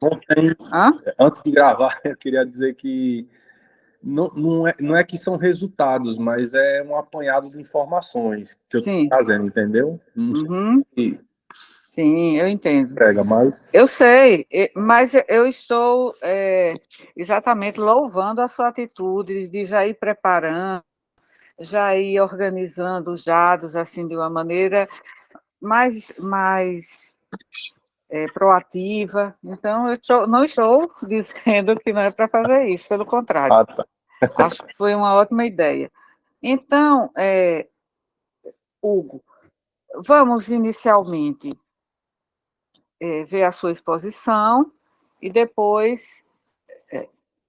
Não tem, Hã? antes de gravar, eu queria dizer que não é que são resultados, mas é um apanhado de informações que eu estou Sim. fazendo, entendeu? Não sei Uhum. se Sim, eu entendo. prega, mas Eu sei, mas eu estou exatamente louvando a sua atitude de já ir preparando, já ir organizando os dados assim de uma maneira mais proativa. Então, não estou dizendo que não é para fazer isso, pelo contrário, ah, tá. acho que foi uma ótima ideia. Então, Hugo, vamos inicialmente ver a sua exposição e depois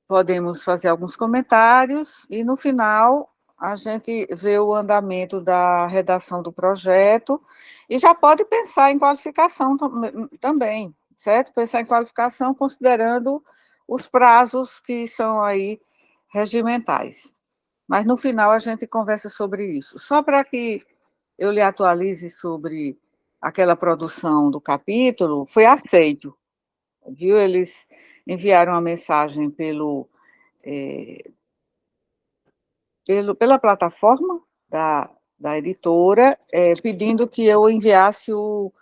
podemos fazer alguns comentários e, no final, a gente vê o andamento da redação do projeto e já pode pensar em qualificação também, certo? Pensar em qualificação considerando os prazos que são aí regimentais. Mas, no final, a gente conversa sobre isso. Só para que eu lhe atualize sobre aquela produção do capítulo, foi aceito, viu? Eles enviaram uma mensagem pela plataforma da editora, pedindo que eu enviasse o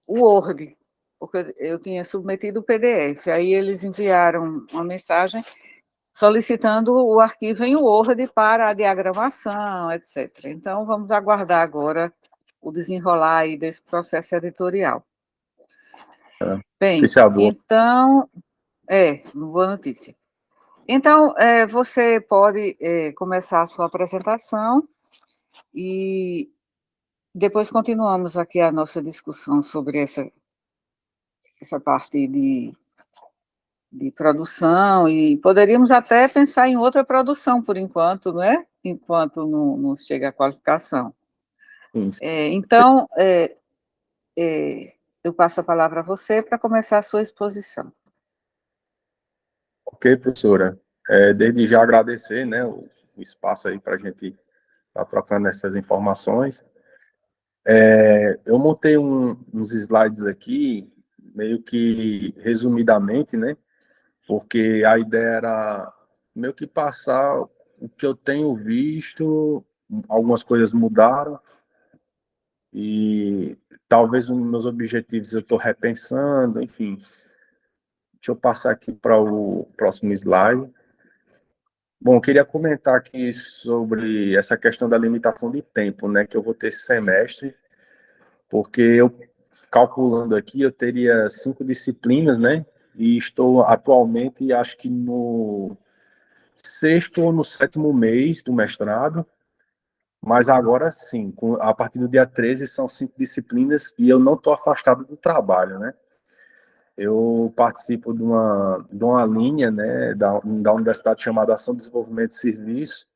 Word, porque eu tinha submetido o PDF. Aí eles enviaram uma mensagem solicitando o arquivo em Word para a diagramação, etc. Então, vamos aguardar agora o desenrolar aí desse processo editorial. Bem, Notícia boa. então, boa notícia. Então, você pode começar a sua apresentação e depois continuamos aqui a nossa discussão sobre essa parte de produção e poderíamos até pensar em outra produção por enquanto, não é? Enquanto não chega a qualificação. Sim. Então, eu passo a palavra a você para começar a sua exposição. Ok, professora. Desde já agradecer, né, o espaço aí para a gente estar trocando essas informações. Eu montei uns slides aqui, meio que resumidamente, né, porque a ideia era meio que passar o que eu tenho visto, algumas coisas mudaram, e talvez os meus objetivos eu estou repensando, enfim. Deixa eu passar aqui para o próximo slide. Bom, eu queria comentar aqui sobre essa questão da limitação de tempo, né, que eu vou ter esse semestre, porque eu, calculando aqui, eu teria 5 disciplinas, né, e estou atualmente, acho que no sexto ou no sétimo mês do mestrado, mas agora sim, a partir do dia 13 são 5 disciplinas e eu não estou afastado do trabalho, né. Eu participo de uma linha, né, da universidade chamada Ação, Desenvolvimento e Serviço,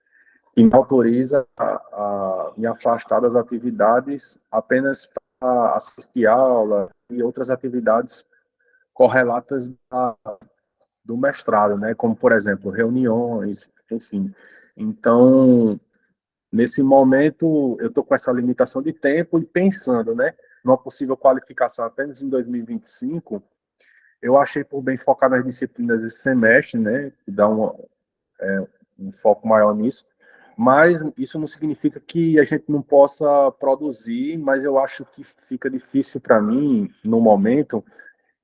que me autoriza a me afastar das atividades apenas para assistir aula e outras atividades correlatas do mestrado, né, como, por exemplo, reuniões, enfim. Então, nesse momento, eu estou com essa limitação de tempo e pensando, né, numa possível qualificação apenas em 2025, eu achei por bem focar nas disciplinas esse semestre, né, que dá um foco maior nisso, mas isso não significa que a gente não possa produzir, mas eu acho que fica difícil para mim, no momento,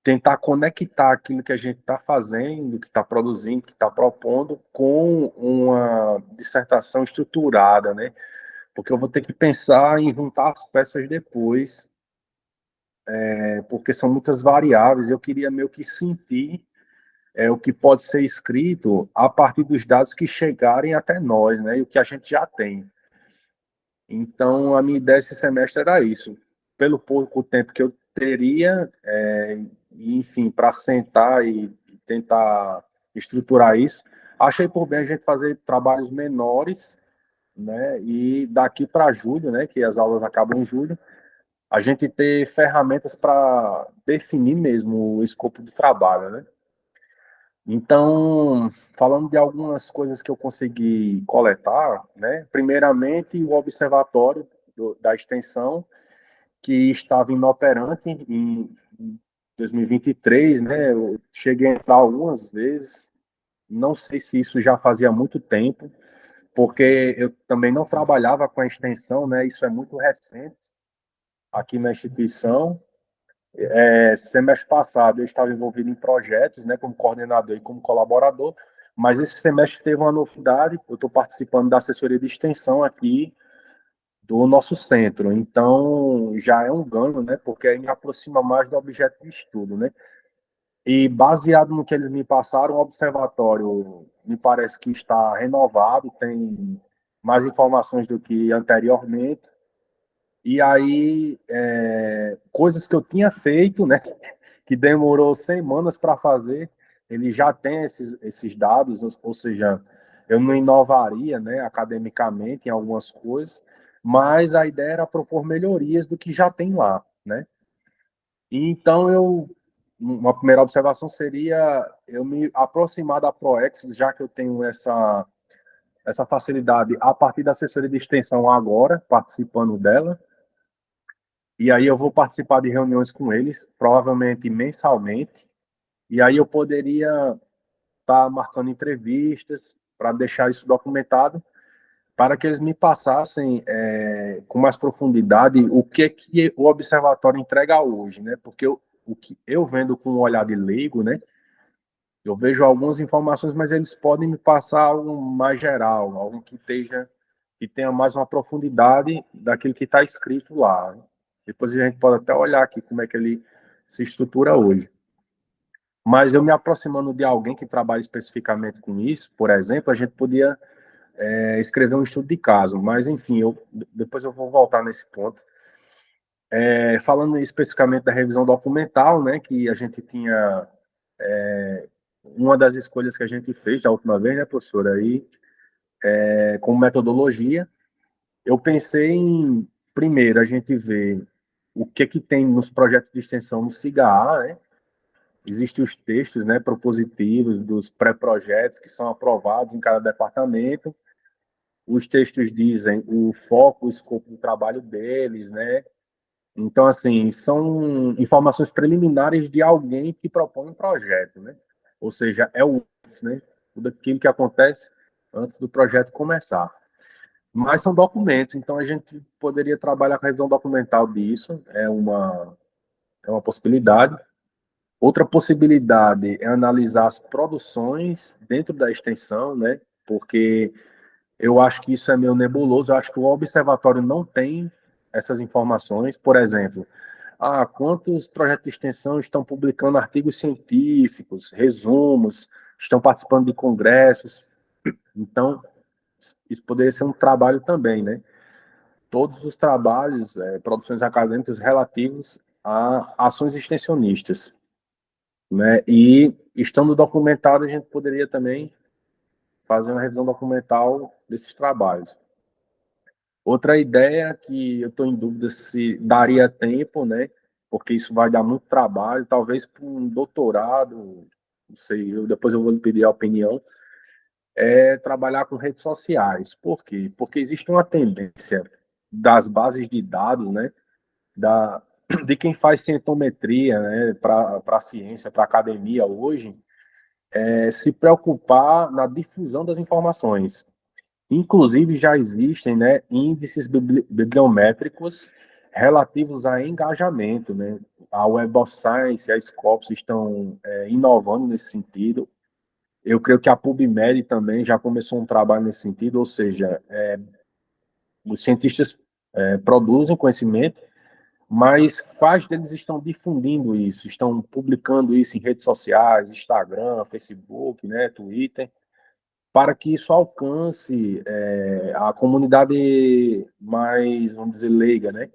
tentar conectar aquilo que a gente está fazendo, que está produzindo, que está propondo, com uma dissertação estruturada, né? Porque eu vou ter que pensar em juntar as peças depois, porque são muitas variáveis, eu queria meio que sentir o que pode ser escrito a partir dos dados que chegarem até nós, né, e o que a gente já tem. Então, a minha ideia esse semestre era isso. Pelo pouco tempo que eu teria, enfim, para sentar e tentar estruturar isso, achei por bem a gente fazer trabalhos menores, né, e daqui para julho, né, que as aulas acabam em julho, a gente ter ferramentas para definir mesmo o escopo do trabalho, né. Então, falando de algumas coisas que eu consegui coletar, né? Primeiramente, o observatório da extensão, que estava inoperante em 2023, né? Eu cheguei a entrar algumas vezes, não sei se isso já fazia muito tempo, porque eu também não trabalhava com a extensão, né? Isso é muito recente aqui na instituição. Semestre passado eu estava envolvido em projetos, né, como coordenador e como colaborador, mas esse semestre teve uma novidade, eu estou participando da assessoria de extensão aqui do nosso centro, então já é um ganho, né, porque aí me aproxima mais do objeto de estudo, né, e baseado no que eles me passaram, o observatório me parece que está renovado, tem mais informações do que anteriormente, e aí coisas que eu tinha feito, né, que demorou semanas para fazer, ele já tem esses dados, ou seja, eu não inovaria, né, academicamente em algumas coisas, mas a ideia era propor melhorias do que já tem lá, né? E então uma primeira observação seria eu me aproximar da ProEx, já que eu tenho essa facilidade a partir da assessoria de extensão agora, participando dela, e aí eu vou participar de reuniões com eles, provavelmente mensalmente, e aí eu poderia estar marcando entrevistas para deixar isso documentado, para que eles me passassem com mais profundidade o que o observatório entrega hoje, né? Porque o que eu vendo com um olhar de leigo, né? Eu vejo algumas informações, mas eles podem me passar algo mais geral, algo que tenha mais uma profundidade daquilo que está escrito lá, né? Depois a gente pode até olhar aqui como é que ele se estrutura hoje. Mas eu me aproximando de alguém que trabalha especificamente com isso, por exemplo, a gente podia escrever um estudo de caso, mas enfim, depois eu vou voltar nesse ponto. Falando especificamente da revisão documental, né, que a gente tinha uma das escolhas que a gente fez da última vez, né, professora, aí, com metodologia, eu pensei em, primeiro, a gente ver o que tem nos projetos de extensão no SIGA-A, né? Existem os textos, né, propositivos dos pré-projetos que são aprovados em cada departamento. Os textos dizem o foco, o escopo do trabalho deles, né? Então, assim, são informações preliminares de alguém que propõe um projeto, né? Ou seja, é o antes, né? Tudo aquilo que acontece antes do projeto começar. Mas são documentos, então a gente poderia trabalhar com a revisão documental disso, é uma possibilidade. Outra possibilidade é analisar as produções dentro da extensão, né? Porque eu acho que isso é meio nebuloso, eu acho que o observatório não tem essas informações. Por exemplo, quantos projetos de extensão estão publicando artigos científicos, resumos, estão participando de congressos. Então, isso poderia ser um trabalho também, né? Todos os trabalhos, produções acadêmicas relativos a ações extensionistas, né? E, estando documentado, a gente poderia também fazer uma revisão documental desses trabalhos. Outra ideia que eu estou em dúvida se daria tempo, né? Porque isso vai dar muito trabalho, talvez para um doutorado, não sei, depois eu vou lhe pedir a opinião, é trabalhar com redes sociais. Por quê? Porque existe uma tendência das bases de dados, né? De quem faz cientometria, né? Para a ciência, para a academia hoje, se preocupar na difusão das informações. Inclusive, já existem, né, índices bibliométricos relativos a engajamento, né? A Web of Science e a Scopus estão inovando nesse sentido. Eu creio que a PubMed também já começou um trabalho nesse sentido, ou seja, os cientistas produzem conhecimento, mas quais deles estão difundindo isso? Estão publicando isso em redes sociais, Instagram, Facebook, né, Twitter, para que isso alcance a comunidade mais, vamos dizer, leiga, né?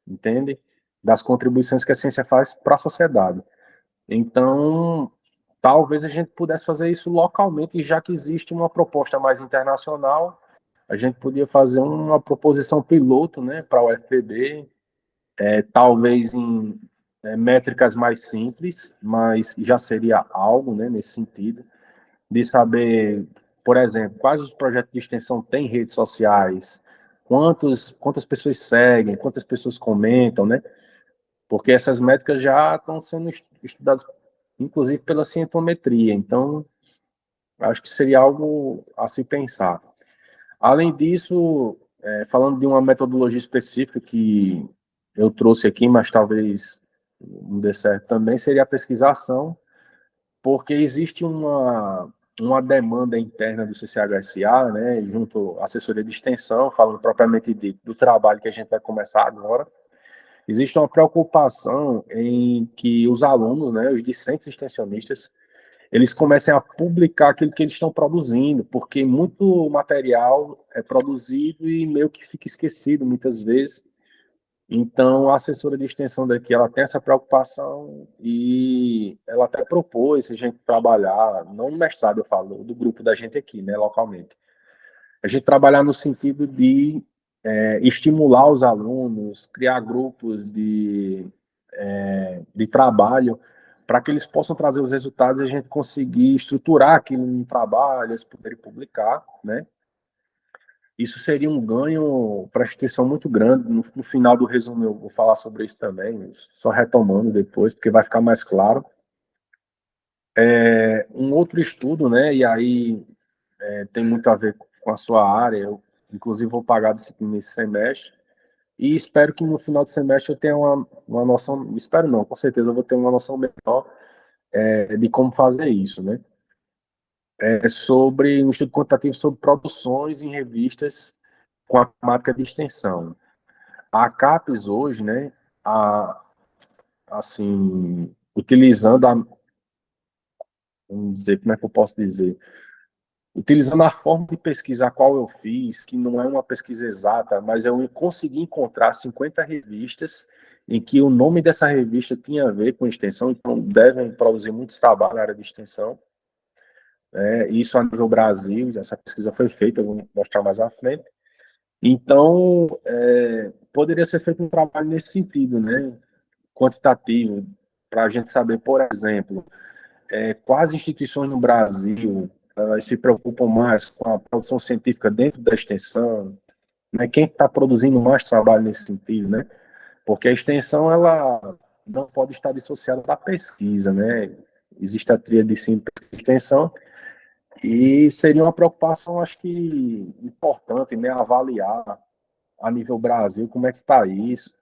Entende? Das contribuições que a ciência faz para a sociedade. Então, talvez a gente pudesse fazer isso localmente, já que existe uma proposta mais internacional, a gente podia fazer uma proposição piloto, né, para o UFPB, talvez em métricas mais simples, mas já seria algo, né, nesse sentido de saber, por exemplo, quais os projetos de extensão têm redes sociais, quantas pessoas seguem, quantas pessoas comentam, né? Porque essas métricas já estão sendo estudados, inclusive, pela cientometria. Então, acho que seria algo a se pensar. Além disso, falando de uma metodologia específica que eu trouxe aqui, mas talvez não dê certo também, seria a pesquisação, porque existe uma demanda interna do CCHSA, né, junto à assessoria de extensão, falando propriamente do trabalho que a gente vai começar agora. Existe uma preocupação em que os alunos, né, os discentes extensionistas, eles comecem a publicar aquilo que eles estão produzindo, porque muito material é produzido e meio que fica esquecido muitas vezes. Então, a assessora de extensão daqui, ela tem essa preocupação e ela até propôs a gente trabalhar, não no mestrado, eu falo, do grupo da gente aqui, né, localmente. A gente trabalhar no sentido de estimular os alunos, criar grupos de trabalho para que eles possam trazer os resultados e a gente conseguir estruturar aquilo em trabalho, eles poderem publicar, né? Isso seria um ganho para a instituição muito grande. No final do resumo eu vou falar sobre isso também, só retomando depois, porque vai ficar mais claro. Um outro estudo, né, e aí tem muito a ver com a sua área, eu inclusive vou pagar disciplina nesse semestre, e espero que no final do semestre eu tenha uma noção, espero não, com certeza eu vou ter uma noção melhor de como fazer isso, né? Sobre um estudo quantitativo sobre produções em revistas com a temática de extensão. A CAPES hoje, né, assim, utilizando vamos dizer, como é que eu posso dizer? Utilizando a forma de pesquisa a qual eu fiz, que não é uma pesquisa exata, mas eu consegui encontrar 50 revistas em que o nome dessa revista tinha a ver com extensão, então devem produzir muitos trabalhos na área de extensão. Isso a nível Brasil, essa pesquisa foi feita, eu vou mostrar mais à frente. Então, poderia ser feito um trabalho nesse sentido, né? Quantitativo, para a gente saber, por exemplo, quais instituições no Brasil elas se preocupam mais com a produção científica dentro da extensão, né? Quem está produzindo mais trabalho nesse sentido, né? Porque a extensão ela não pode estar dissociada da pesquisa, né? Existe a tríade de ensino, pesquisa e extensão, e seria uma preocupação, acho que importante, né? Avaliar a nível Brasil como é que está isso,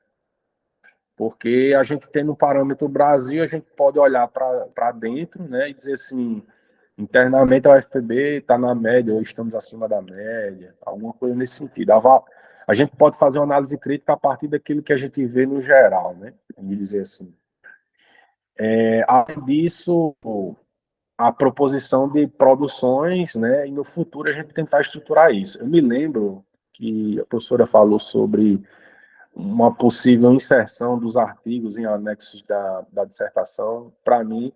porque a gente tem no parâmetro Brasil, a gente pode olhar para dentro, né, e dizer assim, internamente a UFPB está na média, ou estamos acima da média, alguma coisa nesse sentido. A gente pode fazer uma análise crítica a partir daquilo que a gente vê no geral, né, vamos dizer assim. Além disso, a proposição de produções, né, e no futuro a gente tentar estruturar isso. Eu me lembro que a professora falou sobre uma possível inserção dos artigos em anexos da dissertação. Para mim,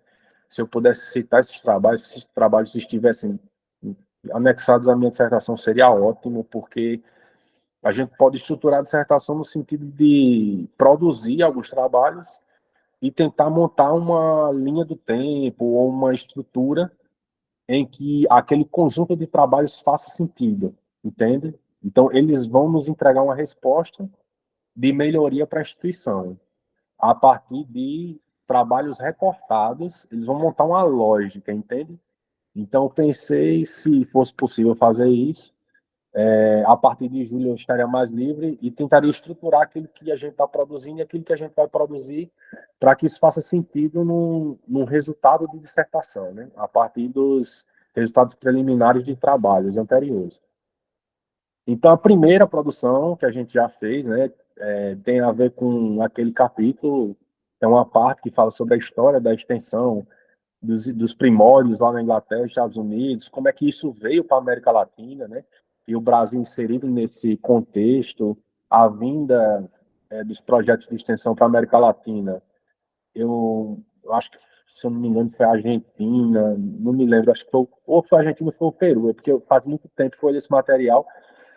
se eu pudesse citar esses trabalhos, se esses trabalhos estivessem anexados à minha dissertação, seria ótimo, porque a gente pode estruturar a dissertação no sentido de produzir alguns trabalhos e tentar montar uma linha do tempo ou uma estrutura em que aquele conjunto de trabalhos faça sentido, entende? Então, eles vão nos entregar uma resposta de melhoria para a instituição. A partir de trabalhos recortados, eles vão montar uma lógica, entende? Então, eu pensei, se fosse possível fazer isso, a partir de julho eu estaria mais livre e tentaria estruturar aquilo que a gente está produzindo e aquilo que a gente vai produzir para que isso faça sentido num resultado de dissertação, né? A partir dos resultados preliminares de trabalhos anteriores. Então, a primeira produção que a gente já fez, né, tem a ver com aquele capítulo, é uma parte que fala sobre a história da extensão dos primórdios lá na Inglaterra, Estados Unidos, como é que isso veio para a América Latina, né, e o Brasil inserido nesse contexto, a vinda dos projetos de extensão para a América Latina. Eu acho que, se eu não me engano, foi a Argentina, não me lembro, acho que foi, ou foi a Argentina ou foi o Peru, porque faz muito tempo que foi esse material,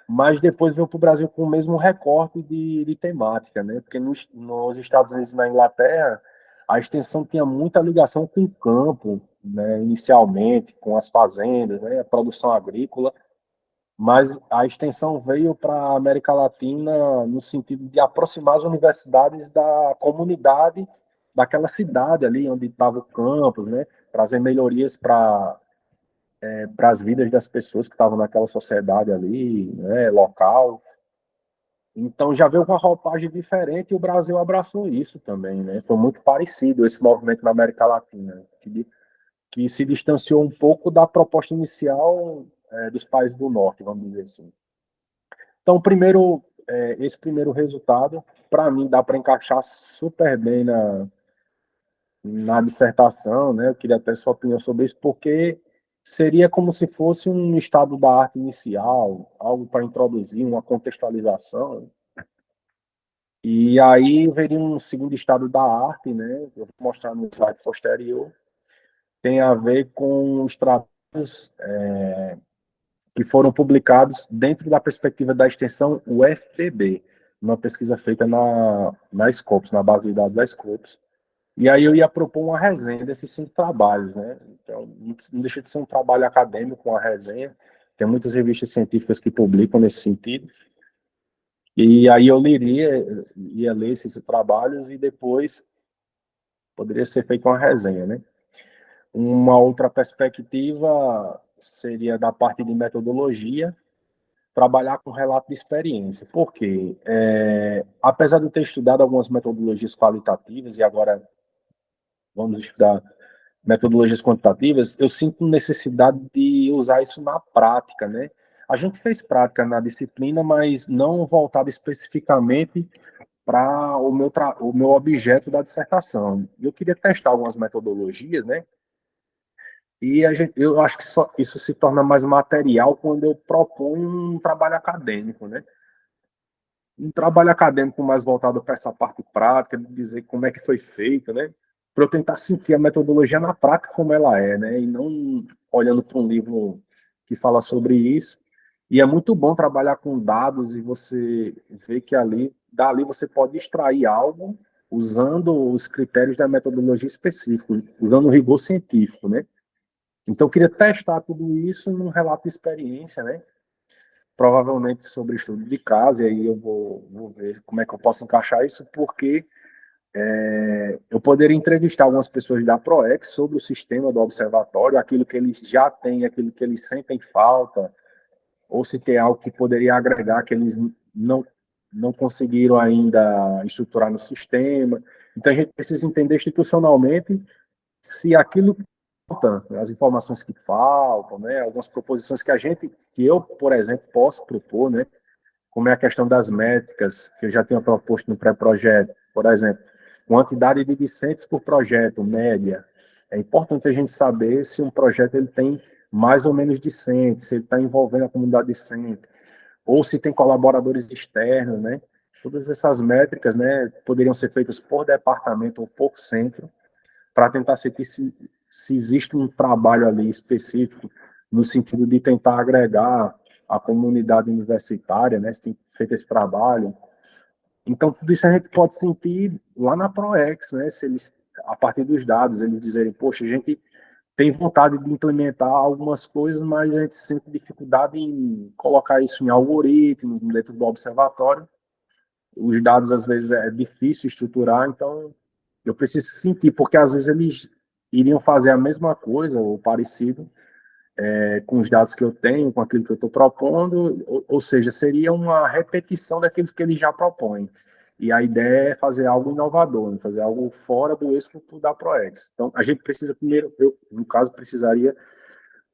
mas depois veio para o Brasil com o mesmo recorte de temática, né? Porque nos Estados Unidos e na Inglaterra, a extensão tinha muita ligação com o campo, né? Inicialmente, com as fazendas, né? A produção agrícola, mas a extensão veio para a América Latina no sentido de aproximar as universidades da comunidade daquela cidade ali onde estava o campus, né? Trazer melhorias para as vidas das pessoas que estavam naquela sociedade ali, né, local. Então já veio com uma roupagem diferente e o Brasil abraçou isso também, né? Foi muito parecido esse movimento na América Latina, que se distanciou um pouco da proposta inicial dos países do norte, vamos dizer assim. Então, esse primeiro resultado, para mim, dá para encaixar super bem na dissertação, né? Eu queria até sua opinião sobre isso, porque seria como se fosse um estado da arte inicial, algo para introduzir, uma contextualização. E aí veria um segundo estado da arte, né? Eu vou mostrar no slide posterior. Tem a ver com os trabalhos que foram publicados dentro da perspectiva da extensão UFPB, uma pesquisa feita na Scopus, na base de dados da Scopus. E aí eu ia propor uma resenha desses 5 trabalhos, né? Então, não deixa de ser um trabalho acadêmico, uma resenha. Tem muitas revistas científicas que publicam nesse sentido. E aí eu ia ler esses trabalhos e depois poderia ser feita uma resenha, né? Uma outra perspectiva seria da parte de metodologia, trabalhar com relato de experiência. Por quê? Apesar de eu ter estudado algumas metodologias qualitativas, e agora vamos estudar metodologias quantitativas, eu sinto necessidade de usar isso na prática, né? A gente fez prática na disciplina, mas não voltada especificamente para o meu objeto da dissertação. Eu queria testar algumas metodologias, né? E eu acho que isso se torna mais material quando eu proponho um trabalho acadêmico, né? Um trabalho acadêmico mais voltado para essa parte prática, de dizer como é que foi feito, né? Para eu tentar sentir a metodologia na prática como ela é, né? E não olhando para um livro que fala sobre isso. E é muito bom trabalhar com dados e você ver que dali você pode extrair algo usando os critérios da metodologia específica, usando o rigor científico, né? Então, eu queria testar tudo isso num relato de experiência, né? Provavelmente sobre estudo de caso, e aí eu vou ver como é que eu posso encaixar isso, porque eu poderia entrevistar algumas pessoas da PROEX sobre o sistema do observatório, aquilo que eles já têm, aquilo que eles sentem falta, ou se tem algo que poderia agregar que eles não conseguiram ainda estruturar no sistema. Então, a gente precisa entender institucionalmente se aquilo que falta, as informações que faltam, né, algumas proposições que eu, por exemplo, posso propor, né, como é a questão das métricas, que eu já tenho proposto no pré-projeto, por exemplo, quantidade de discentes por projeto, média. É importante a gente saber se um projeto ele tem mais ou menos discentes, se ele está envolvendo a comunidade discente, ou se tem colaboradores externos, né? Todas essas métricas, né, poderiam ser feitas por departamento ou por centro, para tentar sentir se existe um trabalho ali específico no sentido de tentar agregar a comunidade universitária, né, se tem feito esse trabalho. Então, tudo isso a gente pode sentir lá na ProEx, né, se eles, a partir dos dados, eles dizerem, poxa, a gente tem vontade de implementar algumas coisas, mas a gente sente dificuldade em colocar isso em algoritmos, dentro do observatório. Os dados, às vezes, é difícil estruturar, então eu preciso sentir, porque às vezes eles iriam fazer a mesma coisa ou parecido com os dados que eu tenho, com aquilo que eu estou propondo, ou seja, seria uma repetição daquilo que eles já propõem. E a ideia é fazer algo inovador, né? Fazer algo fora do escopo da ProEx. Então, a gente precisa primeiro, no caso, precisaria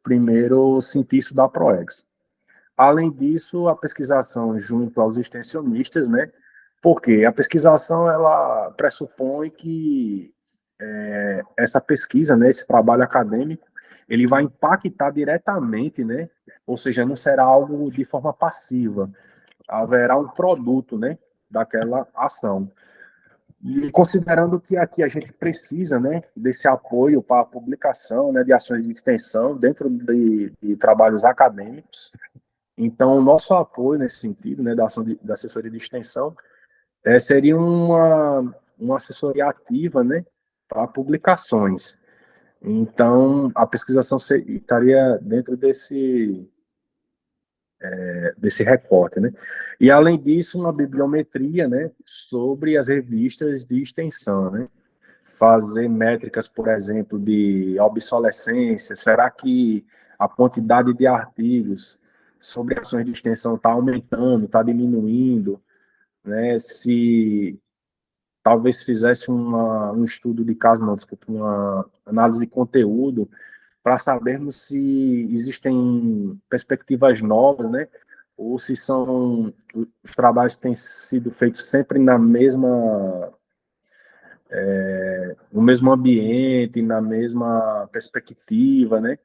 primeiro sentir isso da ProEx. Além disso, a pesquisação junto aos extensionistas, né? Porque a pesquisação ela pressupõe que essa pesquisa, né, esse trabalho acadêmico, ele vai impactar diretamente, né? Ou seja, não será algo de forma passiva. Haverá um produto, né, daquela ação. E considerando que aqui a gente precisa, né, desse apoio para a publicação, né, de ações de extensão dentro de trabalhos acadêmicos, então o nosso apoio nesse sentido, né, da assessoria de extensão, seria uma assessoria ativa, né, para publicações. Então, a pesquisação estaria dentro desse recorte, né? E, além disso, uma bibliometria, né, sobre as revistas de extensão, né? fazer métricas, por exemplo, de obsolescência? Será que a quantidade de artigos sobre ações de extensão está aumentando, está diminuindo? Né? Se talvez fizesse um estudo de caso, não, desculpa, uma análise de conteúdo, para sabermos se existem perspectivas novas, né? Ou se são os trabalhos têm sido feitos sempre na mesma no mesmo ambiente, na mesma perspectiva, né?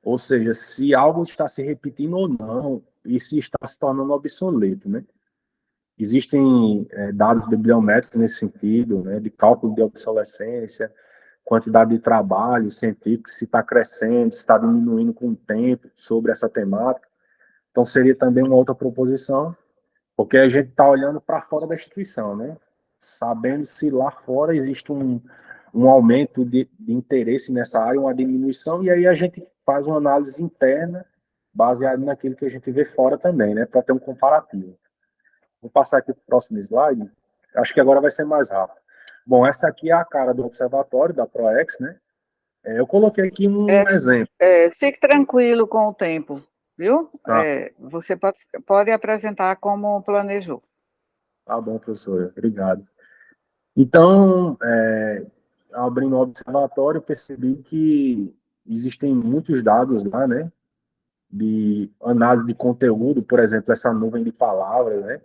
Ou seja, se algo está se repetindo ou não, e se está se tornando obsoleto, né? Existem dados bibliométricos nesse sentido, né, de cálculo de obsolescência, quantidade de trabalho científico, se está crescendo, se está diminuindo com o tempo sobre essa temática. Então, seria também uma outra proposição, porque a gente está olhando para fora da instituição, né? Sabendo se lá fora existe um aumento de interesse nessa área, uma diminuição, e aí a gente faz uma análise interna baseada naquilo que a gente vê fora também, né? Para ter um comparativo. Vou passar aqui para o próximo slide. Acho que agora vai ser mais rápido. Bom, essa aqui é a cara do observatório da ProEx, né? Eu coloquei aqui um exemplo. Fique tranquilo com o tempo, viu? Tá, Você pode apresentar como planejou. tá bom, professor. Obrigado. Então, abrindo o observatório, eu percebi que existem muitos dados lá, né? De análise de conteúdo, por exemplo, essa nuvem de palavras, né?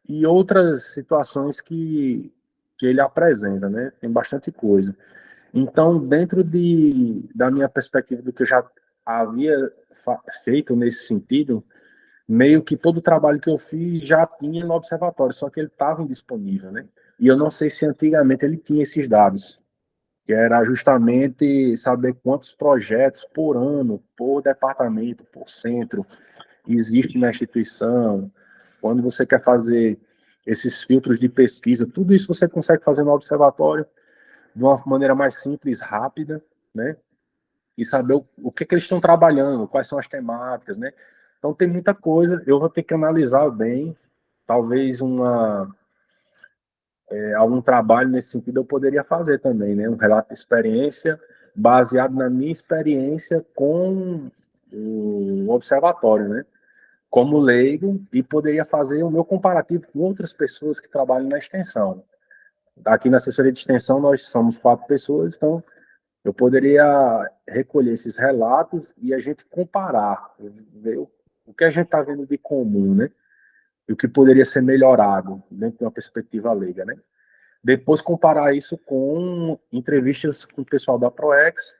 E outras situações que ele apresenta, né? Tem bastante coisa. Então, dentro da minha perspectiva do que eu já havia feito nesse sentido, meio que todo o trabalho que eu fiz já tinha no observatório, só que ele estava indisponível, né? E eu não sei se antigamente ele tinha esses dados, que era justamente saber quantos projetos por ano, por departamento, por centro, existe na instituição, quando você quer fazer esses filtros de pesquisa, tudo isso você consegue fazer no observatório de uma maneira mais simples, rápida, né? E saber o que eles estão trabalhando, quais são as temáticas, né? Então tem muita coisa, eu vou ter que analisar bem, talvez algum trabalho nesse sentido eu poderia fazer também, né? Um relato de experiência baseado na minha experiência com o observatório, né? Como leigo, e poderia fazer o meu comparativo com outras pessoas que trabalham na extensão. Aqui na assessoria de extensão nós somos 4 pessoas, então eu poderia recolher esses relatos e a gente comparar, ver o que a gente está vendo de comum, né? E o que poderia ser melhorado dentro de uma perspectiva leiga, né? Depois comparar isso com entrevistas com o pessoal da ProEx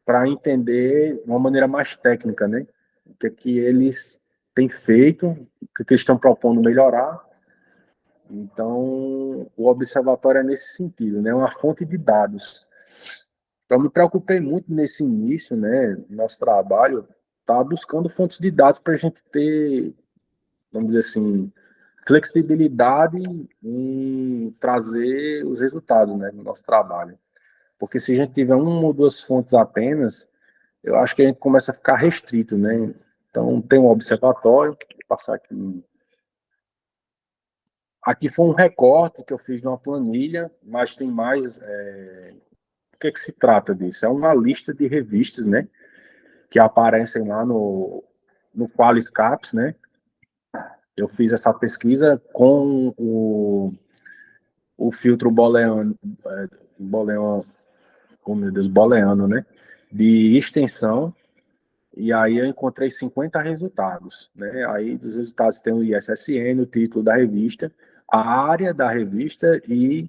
para entender de uma maneira mais técnica, né? O que é que eles têm feito, o que é que eles estão propondo melhorar. Então, o observatório é nesse sentido, né? Uma fonte de dados. Então, me preocupei muito nesse início, né? Nosso trabalho, tá buscando fontes de dados para a gente ter, vamos dizer assim, flexibilidade em trazer os resultados, né, do nosso trabalho. Porque se a gente tiver uma ou duas fontes apenas, eu acho que a gente começa a ficar restrito, né? Então, tem um observatório, vou passar aqui. Aqui foi um recorte que eu fiz de uma planilha, mas tem mais. O que é que se trata disso? É uma lista de revistas, né? Que aparecem lá no Qualiscaps, né? Eu fiz essa pesquisa com o filtro booleano, oh meu Deus, booleano, né? De extensão, e aí eu encontrei 50 resultados, né? Aí dos resultados tem o ISSN, o título da revista, a área da revista e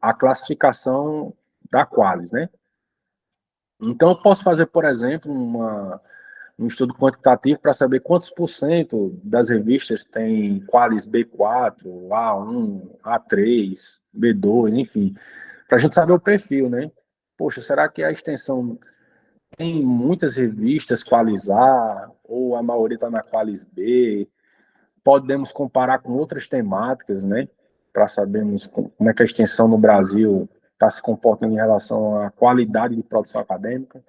a classificação da Qualis, né? Então eu posso fazer, por exemplo, um estudo quantitativo para saber quantos por cento das revistas tem Qualis B4, A1, A3, B2, enfim, para a gente saber o perfil, né? Poxa, será que a extensão tem muitas revistas Qualis A, ou a maioria está na Qualis B? Podemos comparar com outras temáticas, né? Para sabermos como é que a extensão no Brasil está se comportando em relação à qualidade de produção acadêmica.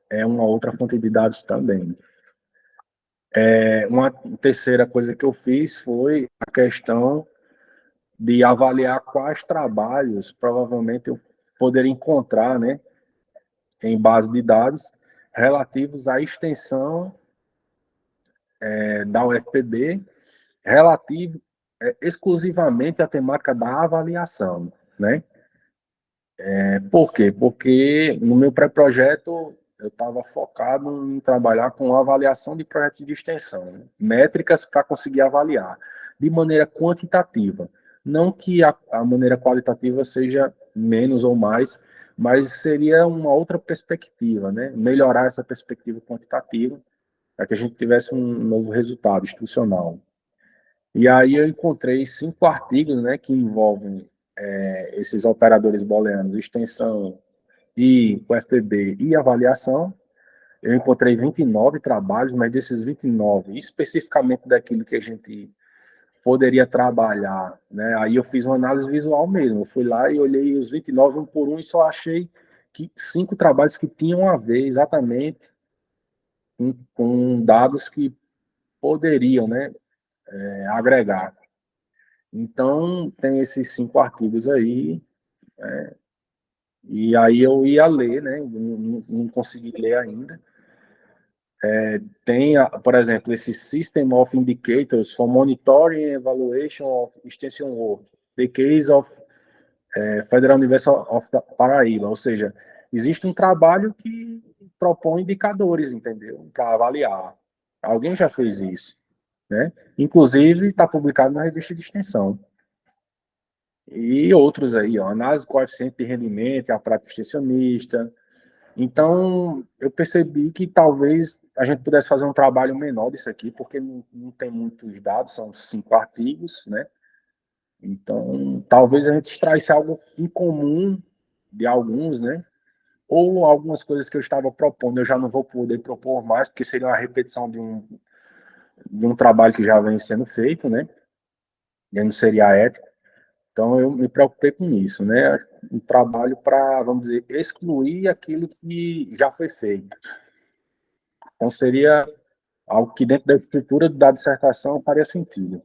É uma outra fonte de dados também. Uma terceira coisa que eu fiz foi a questão de avaliar quais trabalhos provavelmente eu poder encontrar, né, em base de dados relativos à extensão da UFPB, relativo exclusivamente à temática da avaliação, né? Por quê? Porque no meu pré-projeto eu estava focado em trabalhar com avaliação de projetos de extensão, né? Métricas para conseguir avaliar de maneira quantitativa. Não que a maneira qualitativa seja menos ou mais, mas seria uma outra perspectiva, né? Melhorar essa perspectiva quantitativa para que a gente tivesse um novo resultado institucional. E aí eu encontrei 5 artigos, né, que envolvem esses operadores booleanos, extensão e o FPB e avaliação. Eu encontrei 29 trabalhos, mas desses 29, especificamente daquilo que a gente poderia trabalhar, né? Aí eu fiz uma análise visual mesmo. Eu fui lá e olhei os 29 um por um e só achei que 5 trabalhos que tinham a ver exatamente com dados que poderiam, né, agregar. Então, tem esses 5 artigos aí, e aí eu ia ler, né? Não consegui ler ainda. Tem, por exemplo, esse System of Indicators for Monitoring and Evaluation of Extension Work, the case of Federal University of Paraíba, ou seja, existe um trabalho que propõe indicadores, entendeu? Para avaliar. Alguém já fez isso, né? Inclusive, está publicado na revista de extensão. E outros aí, ó, análise do coeficiente de rendimento, a prática extensionista. Então, eu percebi que talvez a gente pudesse fazer um trabalho menor disso aqui, porque não tem muitos dados, são 5 artigos, né? Então, talvez a gente extraísse algo em comum de alguns, né? Ou algumas coisas que eu estava propondo, eu já não vou poder propor mais, porque seria uma repetição de um trabalho que já vem sendo feito, né? E não seria ético. Então, eu me preocupei com isso, né? Um trabalho para, vamos dizer, excluir aquilo que já foi feito. Então, seria algo que, dentro da estrutura da dissertação, faria sentido.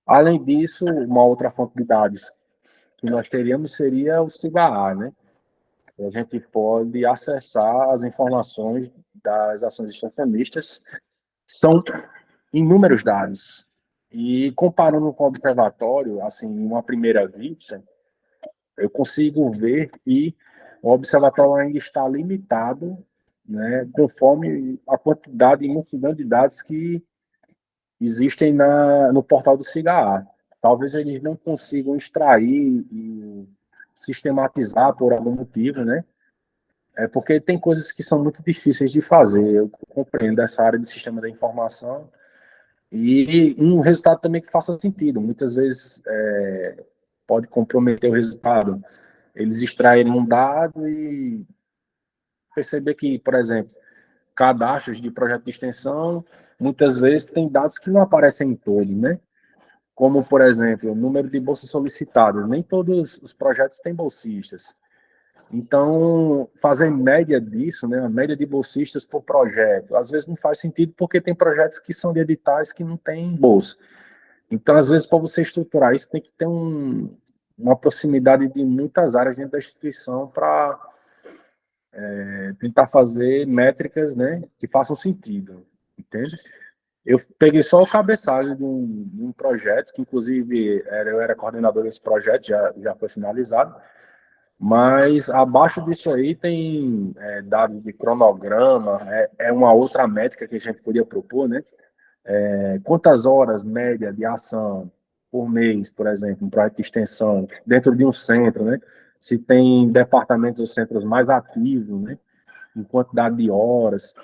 Além disso, uma outra fonte de dados que nós teríamos seria o CIGA, né? A gente pode acessar as informações das ações extensionistas, são inúmeros dados. E comparando com o observatório, assim, em uma primeira vista, eu consigo ver que o observatório ainda está limitado, né, conforme a quantidade e imensidão de dados que existem no portal do CIGA. Talvez eles não consigam extrair e sistematizar por algum motivo, né? Porque tem coisas que são muito difíceis de fazer. Eu compreendo essa área de sistema da informação e um resultado também que faça sentido. Muitas vezes pode comprometer o resultado. Eles extraírem um dado e perceber que, por exemplo, cadastros de projeto de extensão, muitas vezes tem dados que não aparecem em todos, né? Como, por exemplo, o número de bolsas solicitadas. Nem todos os projetos têm bolsistas. Então, fazer média disso, né, a média de bolsistas por projeto, às vezes não faz sentido porque tem projetos que são de editais que não têm bolsa. Então, às vezes, para você estruturar isso, tem que ter uma proximidade de muitas áreas dentro da instituição para tentar fazer métricas, né, que façam sentido, entende? Eu peguei só o cabeçalho de um projeto, que inclusive eu era coordenador desse projeto, já foi finalizado, mas abaixo disso aí tem dados de cronograma, uma outra métrica que a gente podia propor, né? Quantas horas média de ação por mês, por exemplo, um projeto de extensão, dentro de um centro, né? Se tem departamentos ou centros mais ativos, né? Em quantidade de horas,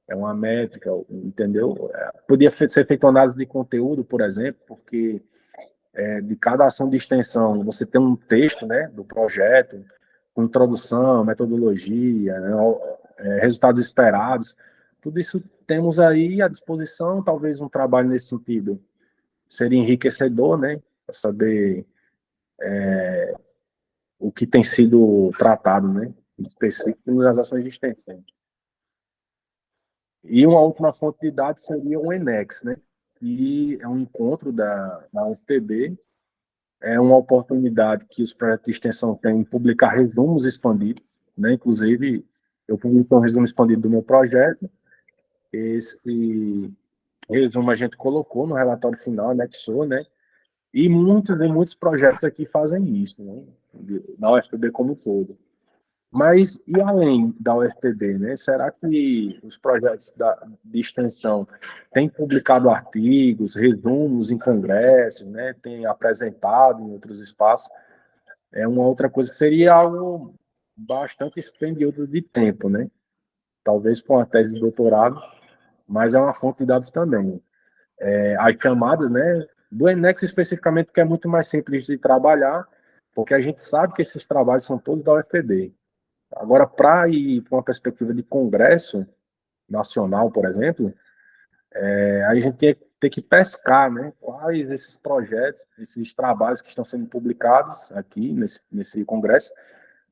é uma métrica, entendeu? Podia ser feita uma análise de conteúdo, por exemplo, porque de cada ação de extensão você tem um texto, né, do projeto, com introdução, metodologia, né, resultados esperados, tudo isso temos aí à disposição. Talvez um trabalho nesse sentido seria enriquecedor, né, para saber o que tem sido tratado, né, específico nas ações de extensão. E uma última fonte de dados seria o ENEX, né, que é um encontro da UFPB É uma oportunidade que os projetos de extensão têm em publicar resumos expandidos, né? Inclusive, eu publico um resumo expandido do meu projeto. Esse resumo a gente colocou no relatório final, anexou, né? E muitos projetos aqui fazem isso, né? Na UFPB como um todo. Mas, e além da UFPB, né? Será que os projetos de extensão têm publicado artigos, resumos em congressos, né? Têm apresentado em outros espaços? É uma outra coisa, seria algo bastante expendioso de tempo, né? Talvez com a tese de doutorado, mas é uma fonte de dados também. As camadas, né? Do Enex especificamente, que é muito mais simples de trabalhar, porque a gente sabe que esses trabalhos são todos da UFPB. Agora, para ir para uma perspectiva de congresso nacional, por exemplo, a gente tem que pescar, né? Quais esses projetos, esses trabalhos que estão sendo publicados aqui nesse congresso,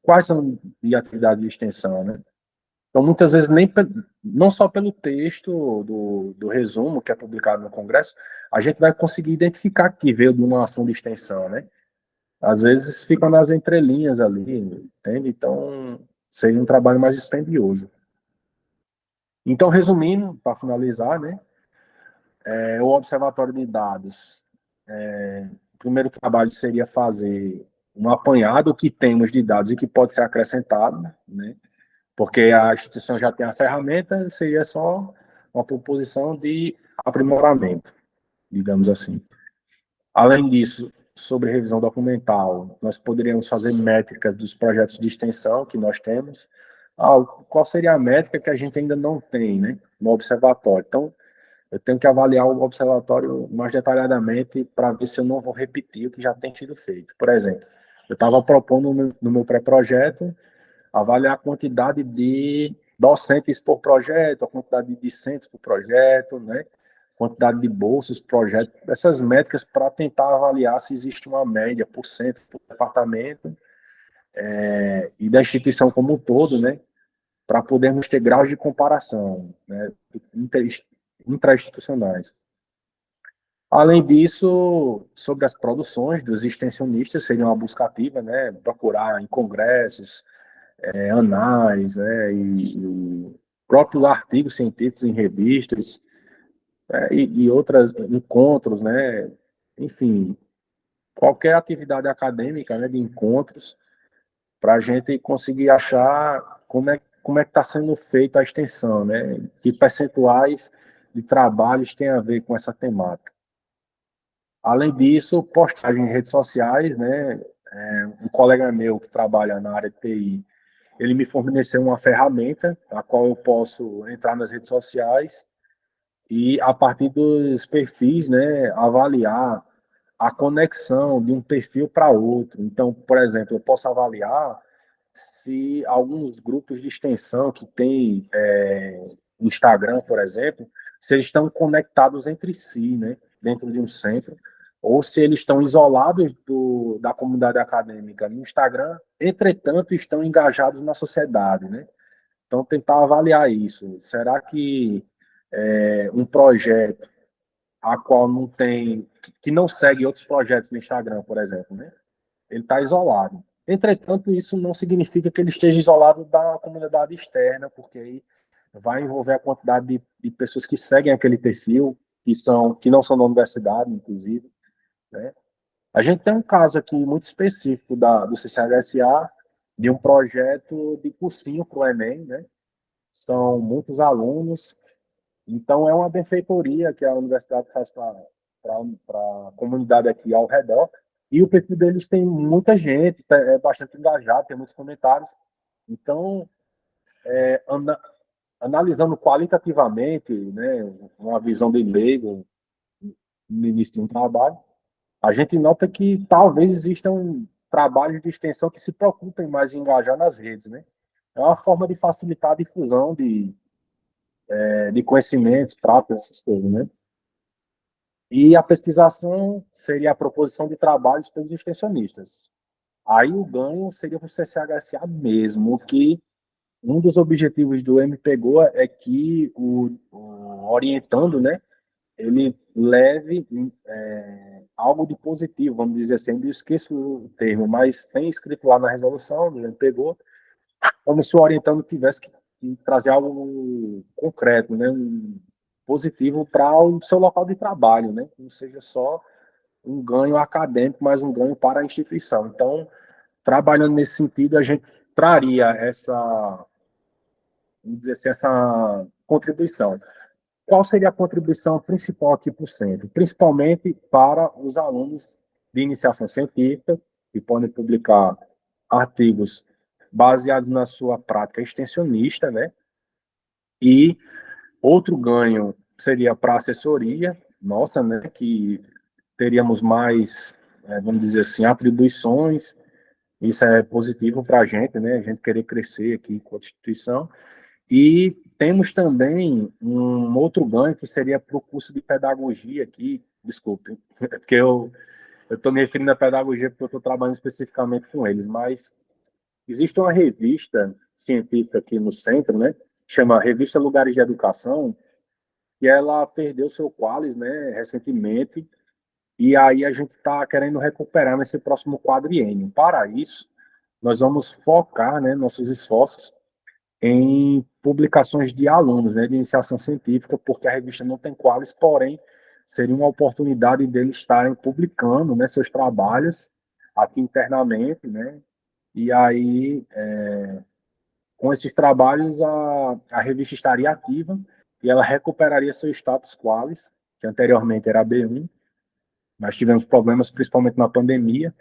quais são de atividade de extensão, né? Então, muitas vezes, não só pelo texto do resumo que é publicado no Congresso, a gente vai conseguir identificar que veio de uma ação de extensão, né? Às vezes fica nas entrelinhas ali, entende? Então, seria um trabalho mais dispendioso. Então, resumindo, para finalizar, né? O Observatório de Dados, o primeiro trabalho seria fazer um apanhado que temos de dados e que pode ser acrescentado, né? Porque a instituição já tem a ferramenta, seria só uma proposição de aprimoramento, digamos assim. Além disso, sobre revisão documental, nós poderíamos fazer métricas dos projetos de extensão que nós temos. Qual seria a métrica que a gente ainda não tem, né, no observatório? Então, eu tenho que avaliar o observatório mais detalhadamente para ver se eu não vou repetir o que já tem sido feito. Por exemplo, eu estava propondo no meu pré-projeto avaliar a quantidade de docentes por projeto, a quantidade de discentes por projeto, né? Quantidade de bolsas por projeto, essas métricas para tentar avaliar se existe uma média por cento, por departamento, e da instituição como um todo, né? Para podermos ter graus de comparação, né? Intrainstitucionais. Além disso, sobre as produções dos extensionistas, seria uma busca ativa, né? Procurar em congressos, anais, e próprios artigos científicos em revistas, e outros encontros, né? Enfim, qualquer atividade acadêmica, né, de encontros, para a gente conseguir achar como é que está sendo feita a extensão, né? Que percentuais de trabalhos tem a ver com essa temática. Além disso, postagem em redes sociais, né? Um colega meu que trabalha na área de TI, ele me forneceu uma ferramenta, a qual eu posso entrar nas redes sociais e, a partir dos perfis, né, avaliar a conexão de um perfil para outro. Então, por exemplo, eu posso avaliar se alguns grupos de extensão que tem Instagram, por exemplo, se eles estão conectados entre si, né, dentro de um centro, ou se eles estão isolados da comunidade acadêmica no Instagram, entretanto, estão engajados na sociedade, né? Então, tentar avaliar isso. Será que um projeto a qual não tem, que não segue outros projetos no Instagram, por exemplo, né? Ele está isolado. Entretanto, isso não significa que ele esteja isolado da comunidade externa, porque aí vai envolver a quantidade de pessoas que seguem aquele perfil, que não são da universidade, inclusive, né? A gente tem um caso aqui muito específico do CCHSA, de um projeto de cursinho para o Enem, né? São muitos alunos, então é uma benfeitoria que a universidade faz para a comunidade aqui ao redor, e o perfil deles tem muita gente, é bastante engajado, tem muitos comentários. Então, analisando qualitativamente, né, uma visão de leigo no início de um trabalho, a gente nota que talvez existam trabalhos de extensão que se preocupem mais em engajar nas redes, né? É uma forma de facilitar a difusão de conhecimentos, práticas, essas coisas, né? E a pesquisação seria a proposição de trabalhos pelos extensionistas. Aí o ganho seria para o CCHSA mesmo, que um dos objetivos do MPGoa é que o orientando, né, ele leve algo de positivo, vamos dizer assim, eu esqueço o termo, mas tem escrito lá na resolução, a gente pegou, como se o orientando tivesse que trazer algo concreto, né, um positivo para o seu local de trabalho, né, que não seja só um ganho acadêmico, mas um ganho para a instituição. Então, trabalhando nesse sentido, a gente traria essa, vamos dizer assim, essa contribuição. Qual seria a contribuição principal aqui para o centro? Principalmente para os alunos de iniciação científica, que podem publicar artigos baseados na sua prática extensionista, né? E outro ganho seria para a assessoria nossa, né? Que teríamos mais, vamos dizer assim, atribuições. Isso é positivo para a gente, né? A gente querer crescer aqui com a instituição. E temos também um outro ganho que seria para o curso de pedagogia aqui, desculpe, porque eu estou me referindo à pedagogia porque eu estou trabalhando especificamente com eles, mas existe uma revista científica aqui no centro, né, chama Revista Lugares de Educação, que ela perdeu seu Qualis, né, recentemente, e aí a gente está querendo recuperar nesse próximo quadriênio. Para isso, nós vamos focar, né, nossos esforços em publicações de alunos, né, de iniciação científica, porque a revista não tem qualis, porém, seria uma oportunidade deles estarem publicando, né, seus trabalhos aqui internamente, né, e aí, com esses trabalhos, a revista estaria ativa e ela recuperaria seu status qualis, que anteriormente era B1, mas tivemos problemas, principalmente na pandemia,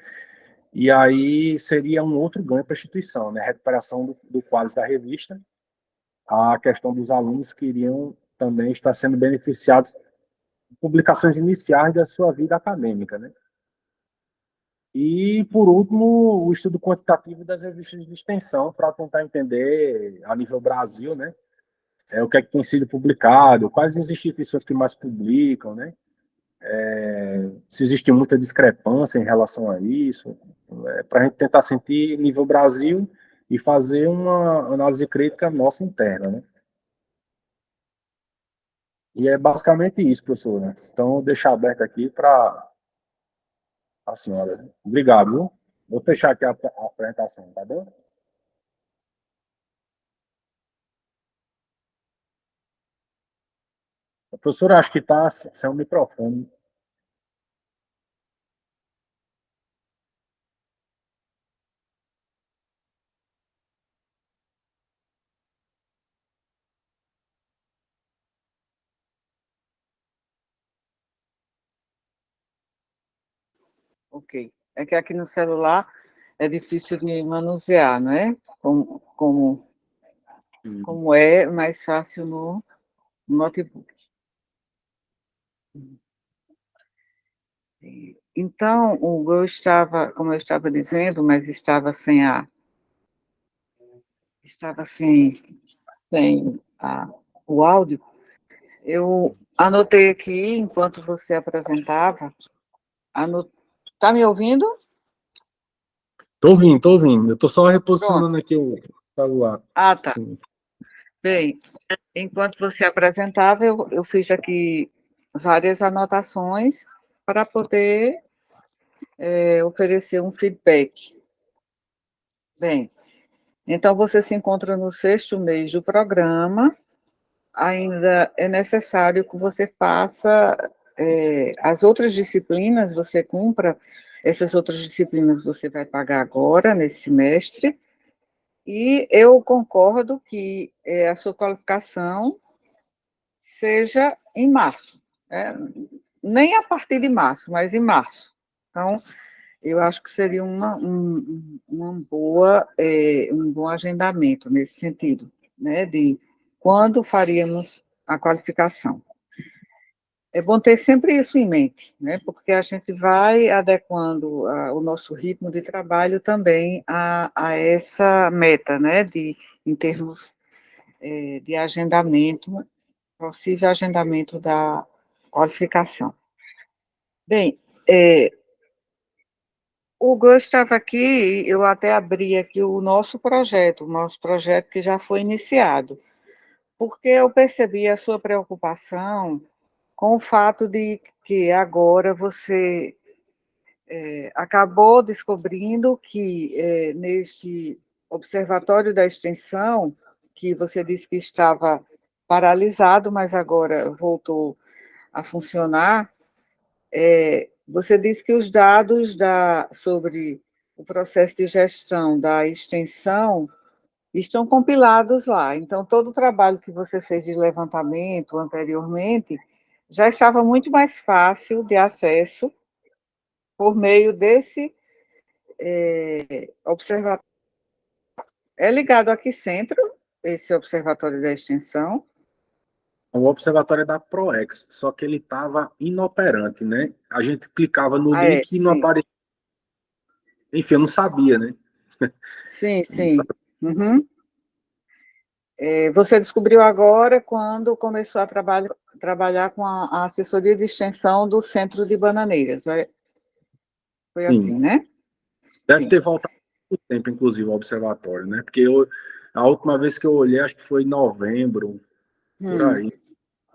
e aí seria um outro ganho para a instituição, né, a recuperação do qualis da revista, a questão dos alunos que iriam também estar sendo beneficiados de publicações iniciais da sua vida acadêmica, né? E, por último, o estudo quantitativo das revistas de extensão, para tentar entender, a nível Brasil, né, o que é que tem sido publicado, quais as instituições que mais publicam, né, se existe muita discrepância em relação a isso, para a gente tentar sentir nível Brasil e fazer uma análise crítica nossa interna, né? E é basicamente isso, professora. Então, vou deixar aberto aqui para a senhora. Obrigado, viu? Vou fechar aqui a apresentação, tá bom? A professora, acho que está sem o microfone. Ok. É que aqui no celular é difícil de manusear, não é? Como é mais fácil no notebook. Então, Hugo, como eu estava dizendo, mas estava sem o áudio, eu anotei aqui, enquanto você apresentava, está me ouvindo? Tô ouvindo. Eu estou só Pronto. reposicionando aqui o celular. Ah, tá. Sim. Bem, enquanto você apresentava, eu fiz aqui várias anotações para poder oferecer um feedback. Bem, então você se encontra no 6º mês do programa, ainda é necessário que você faça as outras disciplinas, você cumpra essas outras disciplinas, você vai pagar agora, nesse semestre, e eu concordo que a sua qualificação seja em março, né? Nem a partir de março, mas em março. Então, eu acho que seria uma boa, um bom agendamento nesse sentido, né, de quando faríamos a qualificação. É bom ter sempre isso em mente, né, porque a gente vai adequando o nosso ritmo de trabalho também a essa meta, né, em termos de agendamento, possível agendamento da qualificação. Bem, Hugo, eu estava aqui, eu até abri aqui o nosso projeto que já foi iniciado, porque eu percebi a sua preocupação com o fato de que agora você acabou descobrindo que neste Observatório da Extensão, que você disse que estava paralisado, mas agora voltou a funcionar, você disse que os dados sobre o processo de gestão da extensão estão compilados lá. Então, todo o trabalho que você fez de levantamento anteriormente já estava muito mais fácil de acesso por meio desse observatório. É ligado aqui centro, esse observatório da extensão. O observatório é da ProEx, só que ele estava inoperante, né? A gente clicava no Ah, link e não sim. aparecia. Enfim, eu não sabia, né? Sim, Eu não sim. sabia. Uhum. Você descobriu agora quando começou a trabalhar com a assessoria de extensão do Centro de Bananeiras. Foi assim, Sim, né? deve Sim, ter voltado muito tempo, inclusive, ao observatório, né? Porque a última vez que eu olhei, acho que foi em novembro, por aí.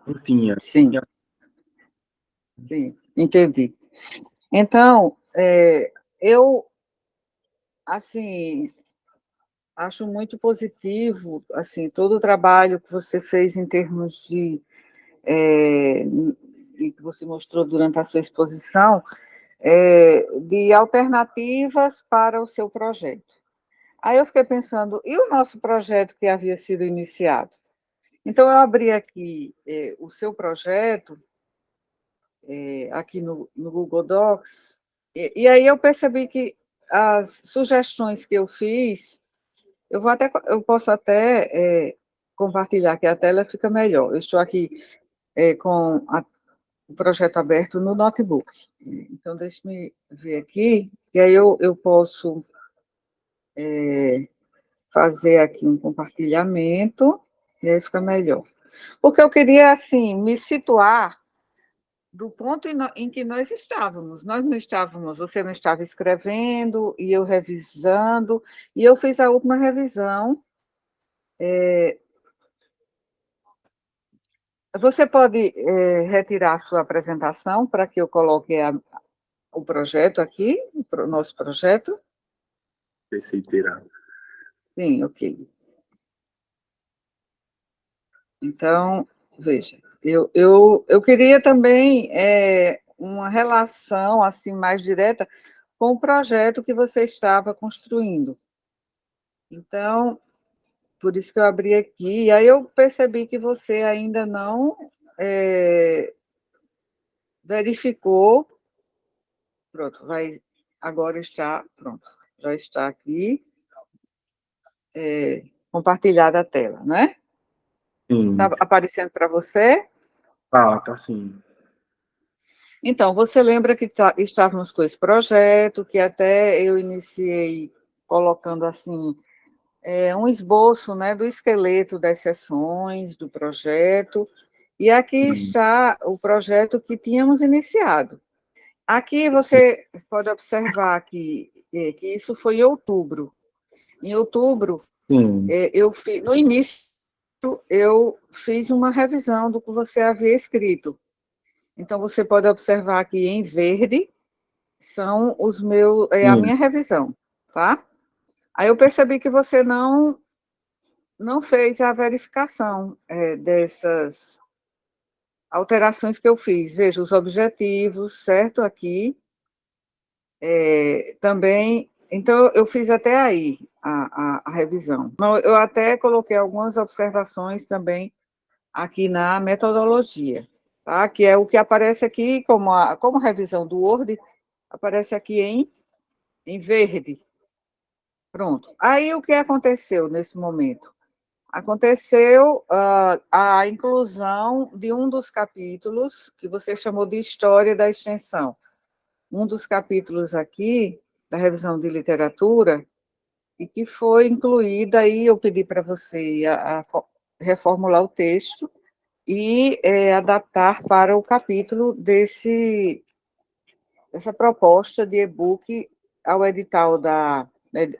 Não tinha. sim, sim, entendi. Então, eu, assim, acho muito positivo, assim, todo o trabalho que você fez em termos e que você mostrou durante a sua exposição, de alternativas para o seu projeto. Aí eu fiquei pensando, e o nosso projeto que havia sido iniciado? Então, eu abri aqui o seu projeto, aqui no Google Docs, e aí eu percebi que as sugestões que eu fiz, eu posso até compartilhar aqui a tela, fica melhor. Eu estou aqui com o projeto aberto no notebook. Então, deixe-me ver aqui, e aí eu posso fazer aqui um compartilhamento, e aí fica melhor. Porque eu queria, assim, me situar do ponto em que nós estávamos. Nós não estávamos, você não estava escrevendo, e eu revisando, e eu fiz a última revisão. Você pode retirar a sua apresentação para que eu coloque o projeto aqui, o nosso projeto? Pensei ter. Sim, ok. Então, veja, eu queria também uma relação assim mais direta com o projeto que você estava construindo. Então, por isso que eu abri aqui, e aí eu percebi que você ainda não verificou. Pronto, agora está, pronto, já está aqui, compartilhada a tela, né? Está Sim. aparecendo para você? Tá sim. Então, você lembra que estávamos com esse projeto, que até eu iniciei colocando assim um esboço, né, do esqueleto das sessões do projeto, e aqui Sim. está o projeto que tínhamos iniciado. Aqui Sim. você pode observar que isso foi em outubro. Em outubro, Sim. no início, eu fiz uma revisão do que você havia escrito. Então, você pode observar aqui em verde, são a Sim. minha revisão, tá? Aí eu percebi que você não fez a verificação dessas alterações que eu fiz. Veja, os objetivos, certo? Aqui, também, então eu fiz até aí a revisão. Então, eu até coloquei algumas observações também aqui na metodologia, tá? Que é o que aparece aqui como revisão do Word, aparece aqui em verde. Pronto. Aí o que aconteceu nesse momento? Aconteceu a inclusão de um dos capítulos que você chamou de História da Extensão. Um dos capítulos aqui, da revisão de literatura, e que foi incluída, aí eu pedi para você a reformular o texto e adaptar para o capítulo dessa proposta de e-book ao edital da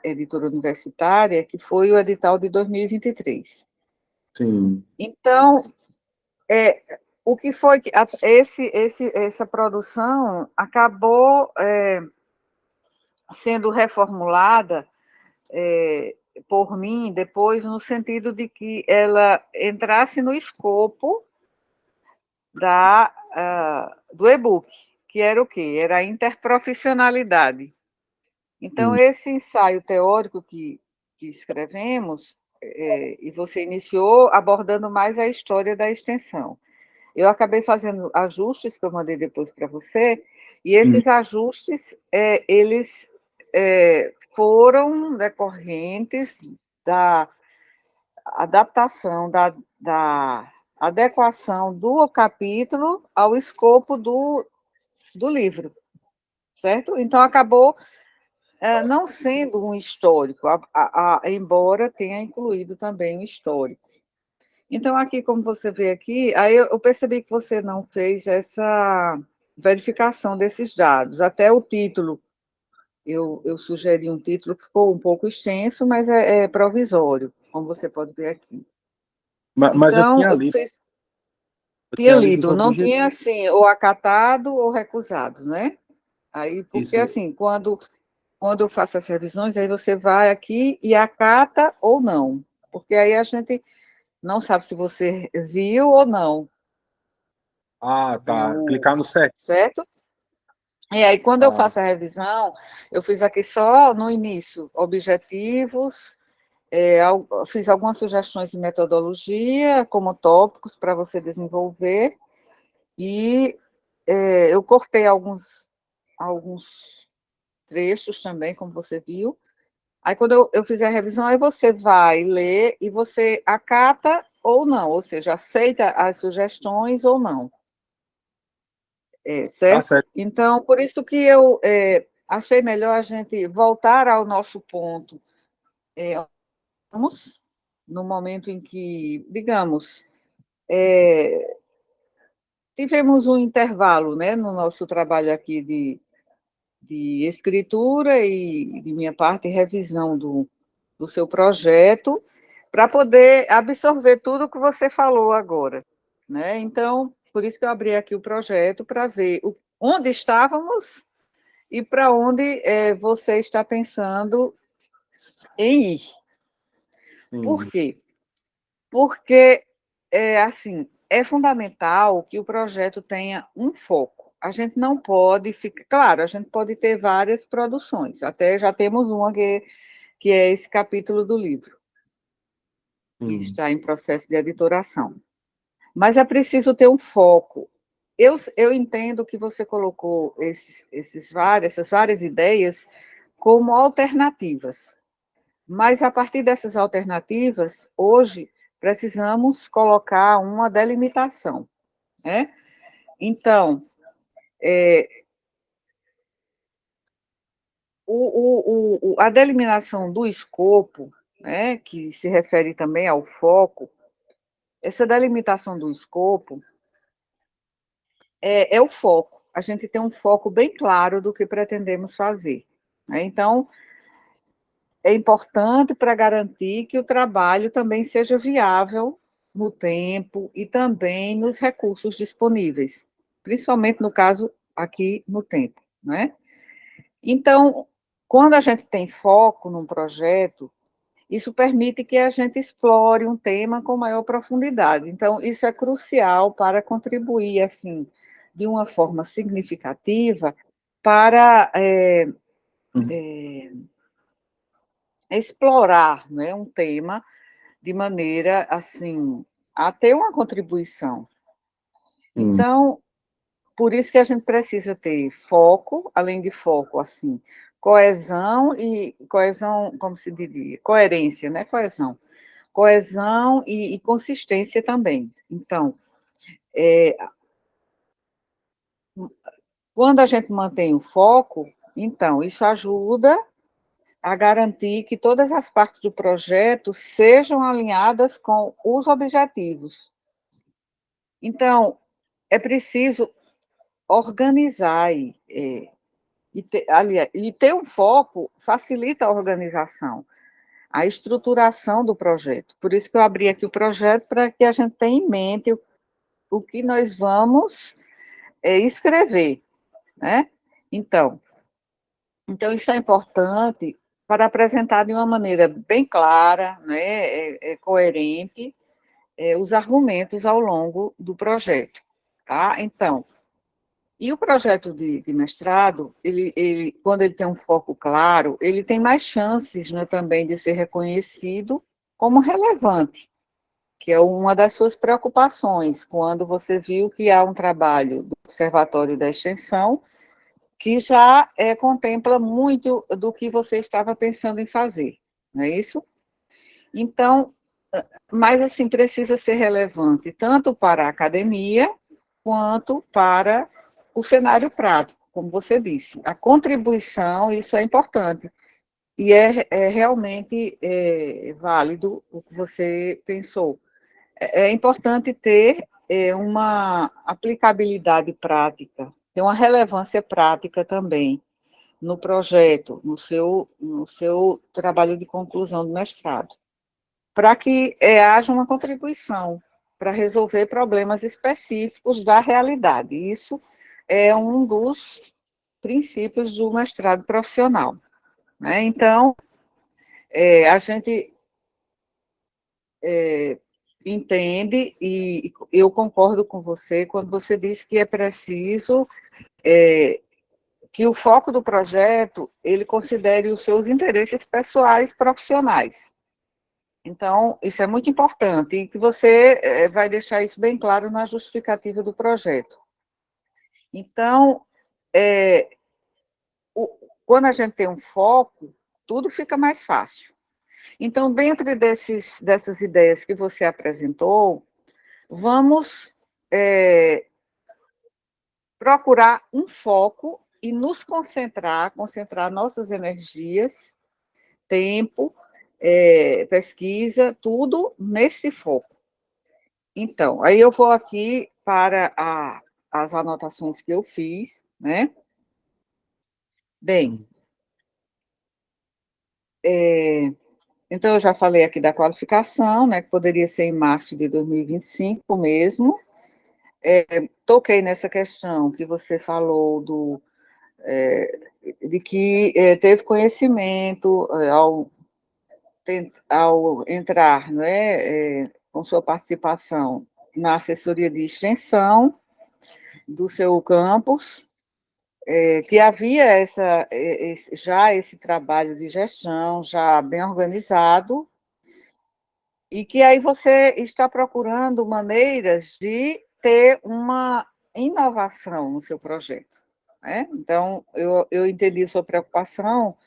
editora universitária, que foi o edital de 2023. Sim. Então, o que foi que essa produção acabou sendo reformulada por mim depois, no sentido de que ela entrasse no escopo do e-book, que era o quê? Era a interprofissionalidade. Então, esse ensaio teórico que escrevemos, e você iniciou abordando mais a história da extensão. Eu acabei fazendo ajustes que eu mandei depois para você, e esses ajustes, eles foram decorrentes da adaptação, da adequação do capítulo ao escopo do livro, certo? Então, acabou não sendo um histórico, embora tenha incluído também um histórico. Então, aqui, como você vê aqui, aí eu percebi que você não fez essa verificação desses dados. Até o título, eu sugeri um título que ficou um pouco extenso, mas é provisório, como você pode ver aqui. Mas eu Então, tinha eu lido, tinha os lido, não objetivos. tinha, assim, ou acatado ou recusado, né? Aí, porque, Isso. assim, quando eu faço as revisões, aí você vai aqui e acata ou não, porque aí a gente não sabe se você viu ou não, Ah, tá. Clicar no certo. certo? E aí, quando eu Ah, faço a revisão, eu fiz aqui só no início, objetivos, fiz algumas sugestões de metodologia, como tópicos para você desenvolver, e eu cortei alguns trechos também, como você viu. Aí, quando eu fizer a revisão, aí você vai ler e você acata ou não, ou seja, aceita as sugestões ou não, tá certo? certo. Então, por isso que eu achei melhor a gente voltar ao nosso ponto, vamos, no momento em que, digamos, tivemos um intervalo, né, no nosso trabalho aqui de escritura e, de minha parte, revisão do seu projeto, para poder absorver tudo o que você falou agora, né? Então, por isso que eu abri aqui o projeto, para ver onde estávamos e para onde você está pensando em ir. Por Sim, quê? Porque, assim, é fundamental que o projeto tenha um foco. A gente não pode ficar. Claro, a gente pode ter várias produções, até já temos uma que é esse capítulo do livro, que sim. está em processo de editoração. Mas é preciso ter um foco. Eu entendo que você colocou essas várias ideias como alternativas, mas a partir dessas alternativas, hoje, precisamos colocar uma delimitação, né? Então, a delimitação do escopo, né, que se refere também ao foco, essa delimitação do escopo é o foco. A gente tem um foco bem claro do que pretendemos fazer, né? Então, é importante para garantir que o trabalho também seja viável no tempo e também nos recursos disponíveis, principalmente no caso aqui no tempo, né? Então, quando a gente tem foco num projeto, isso permite que a gente explore um tema com maior profundidade. Então, isso é crucial para contribuir, assim, de uma forma significativa para explorar, né, um tema de maneira, assim, a ter uma contribuição. Sim. Então, por isso que a gente precisa ter foco, além de foco, assim, coesão, como se diria, coerência, né, coesão e consistência também. Então, quando a gente mantém o foco, então, isso ajuda a garantir que todas as partes do projeto sejam alinhadas com os objetivos. Então, é preciso organizar aliás, e ter um foco facilita a organização, a estruturação do projeto. Por isso que eu abri aqui o projeto, para que a gente tenha em mente o que nós vamos escrever, né? Então, Então, isso é importante para apresentar de uma maneira bem clara, né, coerente, os argumentos ao longo do projeto, tá? Então, e o projeto de mestrado, quando ele tem um foco claro, ele tem mais chances, né, também de ser reconhecido como relevante, que é uma das suas preocupações, quando você viu que há um trabalho do Observatório da Extensão que já contempla muito do que você estava pensando em fazer, não é isso? Então, mas assim, precisa ser relevante tanto para a academia, quanto para o cenário prático, como você disse. A contribuição, isso é importante, e é realmente válido o que você pensou. É importante ter uma aplicabilidade prática, ter uma relevância prática também no projeto, no seu trabalho de conclusão do mestrado, para que haja uma contribuição para resolver problemas específicos da realidade. Isso é um dos princípios do mestrado profissional, né? Então, a gente entende, e eu concordo com você quando você diz que é preciso que o foco do projeto, ele considere os seus interesses pessoais profissionais. Então, isso é muito importante, e que você vai deixar isso bem claro na justificativa do projeto. Então, quando a gente tem um foco, tudo fica mais fácil. Então, dentro dessas ideias que você apresentou, vamos procurar um foco e nos concentrar nossas energias, tempo, pesquisa, tudo nesse foco. Então, aí eu vou aqui para as anotações que eu fiz, né? Bem, então eu já falei aqui da qualificação, né, que poderia ser em março de 2025 mesmo. Toquei nessa questão que você falou de que teve conhecimento ao entrar, com sua participação na assessoria de extensão do seu campus, que havia já esse trabalho de gestão já bem organizado, e que aí você está procurando maneiras de ter uma inovação no seu projeto, né? Então, eu entendi sua preocupação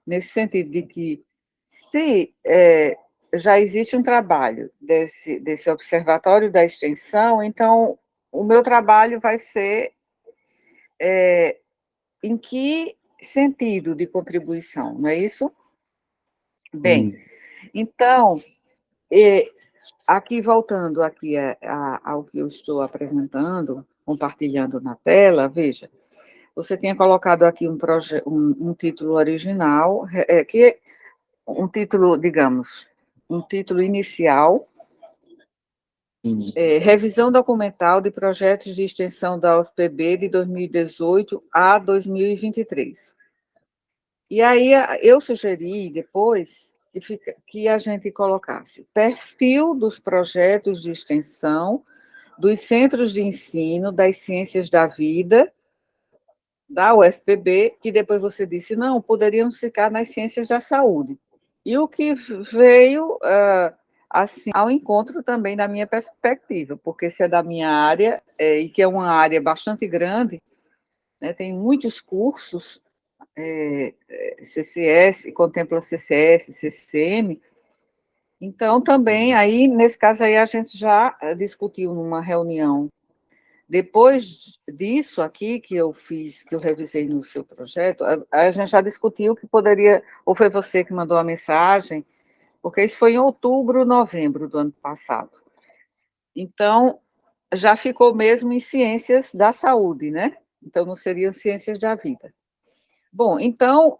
nesse sentido de que, se já existe um trabalho desse observatório da extensão, então o meu trabalho vai ser em que sentido de contribuição, não é isso? Bem, então, aqui voltando aqui ao que eu estou apresentando, compartilhando na tela, veja, você tinha colocado aqui um título original, que um título, digamos, um título inicial, revisão documental de projetos de extensão da UFPB de 2018 a 2023. E aí eu sugeri depois que a gente colocasse perfil dos projetos de extensão dos centros de ensino das ciências da vida da UFPB, que depois você disse, não, poderíamos ficar nas ciências da saúde. E o que veio, assim, ao encontro também da minha perspectiva, porque se é da minha área, e que é uma área bastante grande, né, tem muitos cursos, CCS, contempla CCS, CCM, então também, aí, nesse caso aí, a gente já discutiu numa reunião. Depois disso aqui que eu fiz, que eu revisei no seu projeto, a gente já discutiu que poderia, ou foi você que mandou a mensagem, porque isso foi em outubro, novembro do ano passado. Então, já ficou mesmo em ciências da saúde, né? Então, não seriam ciências da vida. Bom, então,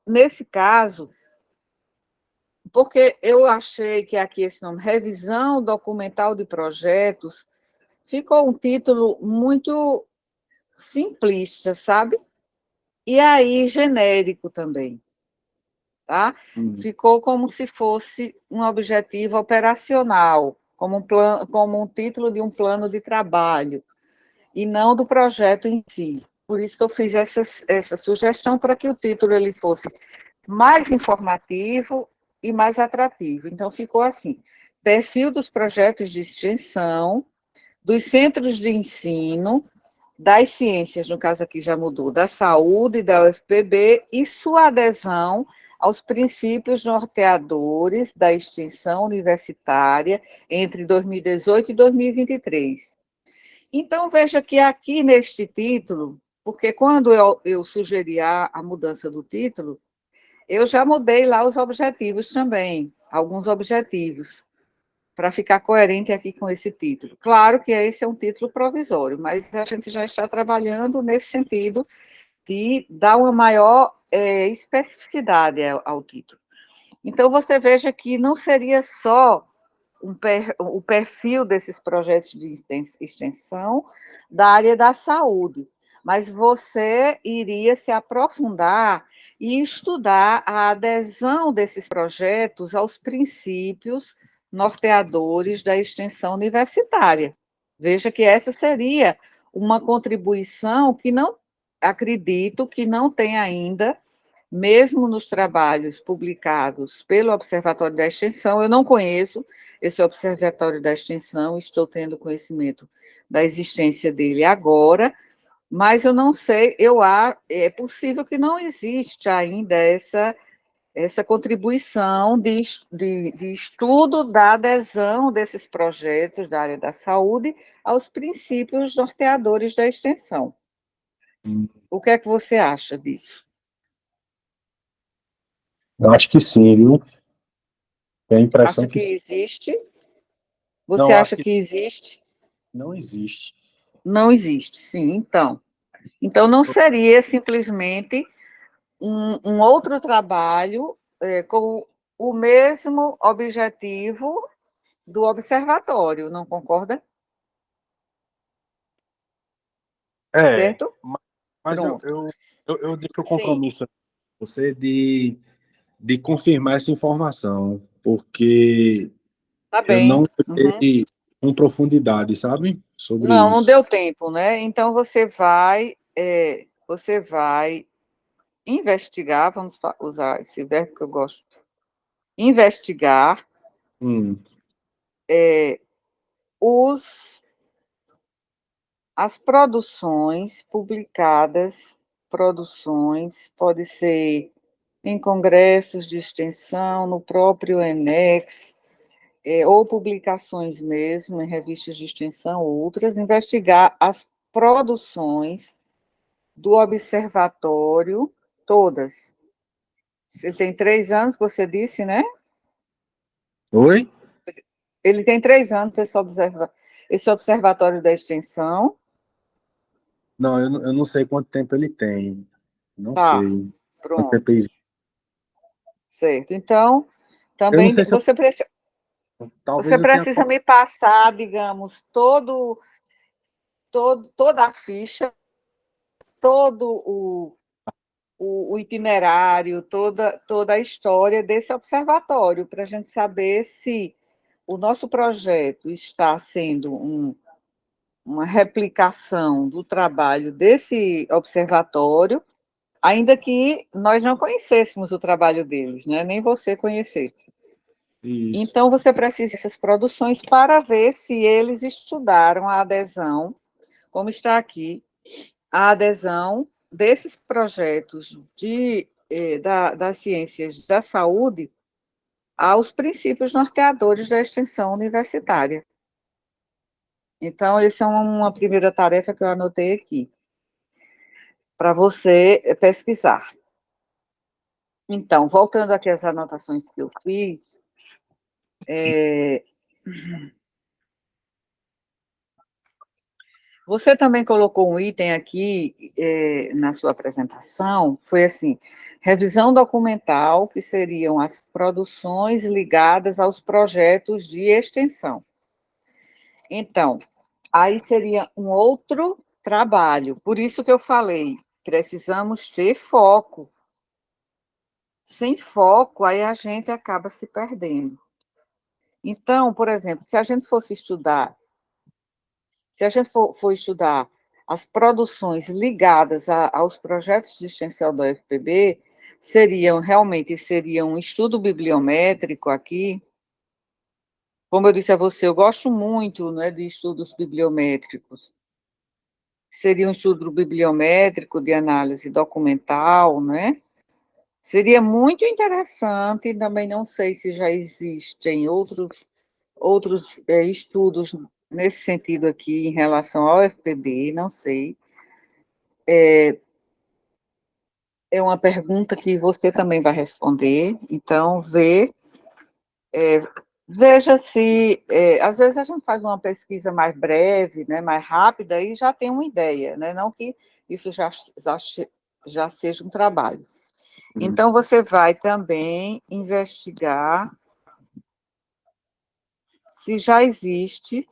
nesse caso, porque eu achei que aqui esse nome, Revisão Documental de Projetos, ficou um título muito simplista, sabe? e aí genérico também, tá? Hum. Ficou como se fosse um objetivo operacional, como um título de um plano de trabalho, e não do projeto em si. Por isso que eu fiz essa sugestão para que o título ele fosse mais informativo e mais atrativo. Então, ficou assim: perfil dos projetos de extensão, dos centros de ensino, das ciências, no caso aqui já mudou, da saúde, da UFPB, e sua adesão aos princípios norteadores da extensão universitária entre 2018 e 2023. Então, veja que aqui neste título, porque quando eu sugeri a mudança do título, eu já mudei lá os objetivos também, alguns objetivos, para ficar coerente aqui com esse título. Claro que esse é um título provisório, mas a gente já está trabalhando nesse sentido de dar uma maior especificidade ao título. Então, você veja que não seria só o perfil desses projetos de extensão da área da saúde, mas você iria se aprofundar e estudar a adesão desses projetos aos princípios norteadores da extensão universitária. Veja que essa seria uma contribuição que não acredito que não tem ainda, mesmo nos trabalhos publicados pelo Observatório da Extensão. Eu não conheço esse Observatório da Extensão, estou tendo conhecimento da existência dele agora, mas eu não sei, é possível que não exista ainda essa contribuição de estudo da adesão desses projetos da área da saúde aos princípios norteadores da extensão. O que é que você acha disso? Eu acho que sim, viu? Tem a impressão Acha que que sim. existe? Você Não, eu acho acha que que existe? não existe. Não existe, sim, então. Então, não seria simplesmente um outro trabalho com o mesmo objetivo do observatório, não concorda? É, Certo? mas Pronto. eu deixo o Sim, compromisso com você de confirmar essa informação, porque tá eu bem. não Uhum. sei com profundidade, sabe? Sobre Não, não isso. deu tempo, né? Então, você vai investigar, vamos usar esse verbo que eu gosto, investigar Hum. os as produções publicadas, produções, pode ser em congressos de extensão, no próprio ENEX, ou publicações mesmo, em revistas de extensão, outras, investigar as produções do observatório, todas. Você tem 3 anos, você disse, né? Oi? Ele tem 3 anos, esse observatório da extensão. Não, eu não sei quanto tempo ele tem. Não Tá, sei quanto tempo pronto, existe. certo. Então, Eu não também sei se eu, você talvez eu tenha. precisa me passar, digamos, toda a ficha, todo o itinerário, toda a história desse observatório, para a gente saber se o nosso projeto está sendo uma replicação do trabalho desse observatório, ainda que nós não conhecêssemos o trabalho deles, né? Nem você conhecesse. Isso. Então, você precisa dessas produções para ver se eles estudaram a adesão, como está aqui, a adesão desses projetos das ciências da saúde aos princípios norteadores da extensão universitária. Então, essa é uma primeira tarefa que eu anotei aqui, para você pesquisar. Então, voltando aqui às anotações que eu fiz, você também colocou um item aqui na sua apresentação, foi assim, revisão documental, que seriam as produções ligadas aos projetos de extensão. Então, aí seria um outro trabalho, por isso que eu falei Precisamos ter foco. Sem foco, aí a gente acaba se perdendo. Então, por exemplo, se a gente fosse estudar, se a gente for estudar as produções ligadas aos projetos de extensão da UFPB, seria um estudo bibliométrico aqui. Como eu disse a você, eu gosto muito, né, de estudos bibliométricos. Seria um estudo bibliométrico de análise documental, né? Seria muito interessante, também não sei se já existem outros estudos nesse sentido aqui em relação ao FPB, não sei. É uma pergunta que você também vai responder, então veja se, às vezes a gente faz uma pesquisa mais breve, né, mais rápida, e já tem uma ideia, né, não que isso já seja um trabalho. Então, você vai também investigar se já existe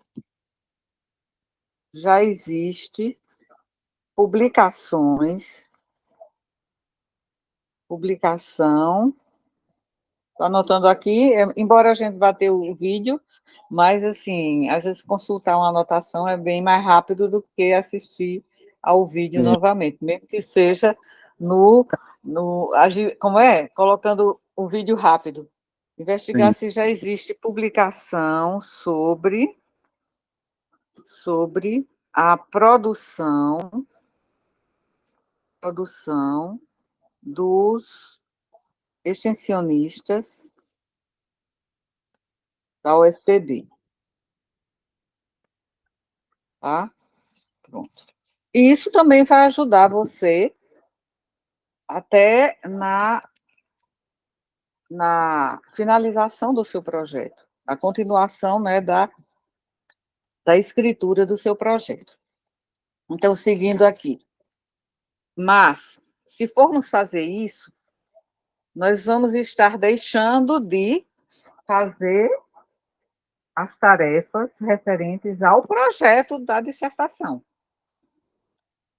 publicação, estou anotando aqui, embora a gente vá ter o vídeo, mas, assim, às vezes consultar uma anotação é bem mais rápido do que assistir ao vídeo Sim, novamente, mesmo que seja como é? Colocando o vídeo rápido. Investigar sim. se já existe publicação sobre a produção dos extensionistas da UFPB, tá? Pronto. E isso também vai ajudar você até na finalização do seu projeto, a continuação, né, da escritura do seu projeto. Então, seguindo aqui. Mas, se formos fazer isso, nós vamos estar deixando de fazer as tarefas referentes ao projeto da dissertação.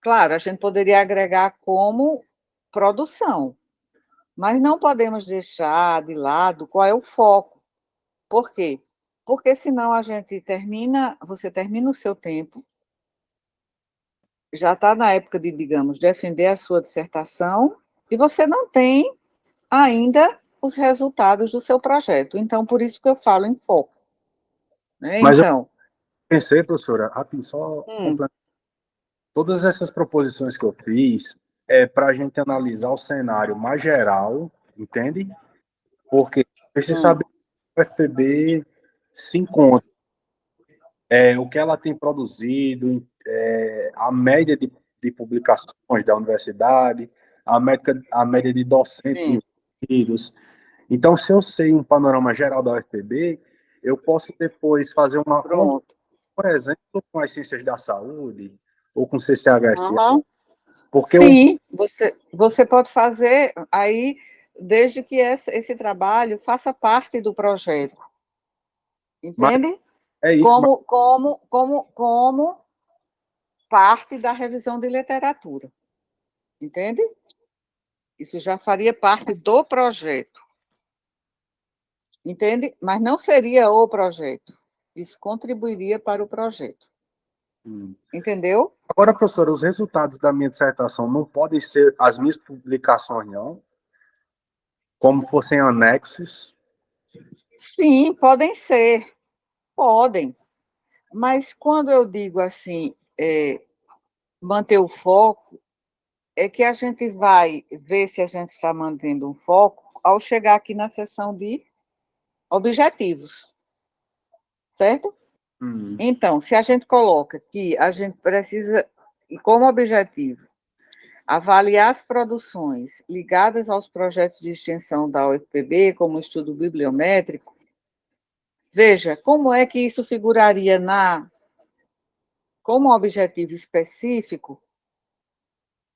Claro, a gente poderia agregar como produção, mas não podemos deixar de lado qual é o foco. Por quê? Porque senão você termina o seu tempo, já está na época de, digamos, defender a sua dissertação, e você não tem ainda os resultados do seu projeto. Então, por isso que eu falo em foco. Né? Mas eu Então, pensei, professora, rapidinho, só complementar. Todas essas proposições que eu fiz é para a gente analisar o cenário mais geral, entende? Porque precisa hum, saber o FPB se encontra, o que ela tem produzido, a média de publicações da universidade, a média de docentes sim, envolvidos. Então, se eu sei um panorama geral da UFPB, eu posso depois fazer uma comparação, pronto. por exemplo, com as ciências da saúde ou com o CCHSA, Uhum. porque o Sim, você pode fazer aí, desde que esse trabalho faça parte do projeto, mas entende? é isso, mas Como parte da revisão de literatura, entende? Isso já faria parte do projeto, entende? Mas não seria o projeto. Isso contribuiria para o projeto, entendeu? agora, professora, os resultados da minha dissertação não podem ser as minhas publicações, não, como fossem anexos. Sim, podem ser, podem. Mas quando eu digo assim, manter o foco, é que a gente vai ver se a gente está mantendo um foco ao chegar aqui na seção de objetivos, certo? Hum, Então, se a gente coloca que a gente precisa, e como objetivo, avaliar as produções ligadas aos projetos de extensão da UFPB, como estudo bibliométrico, veja como é que isso figuraria como objetivo específico.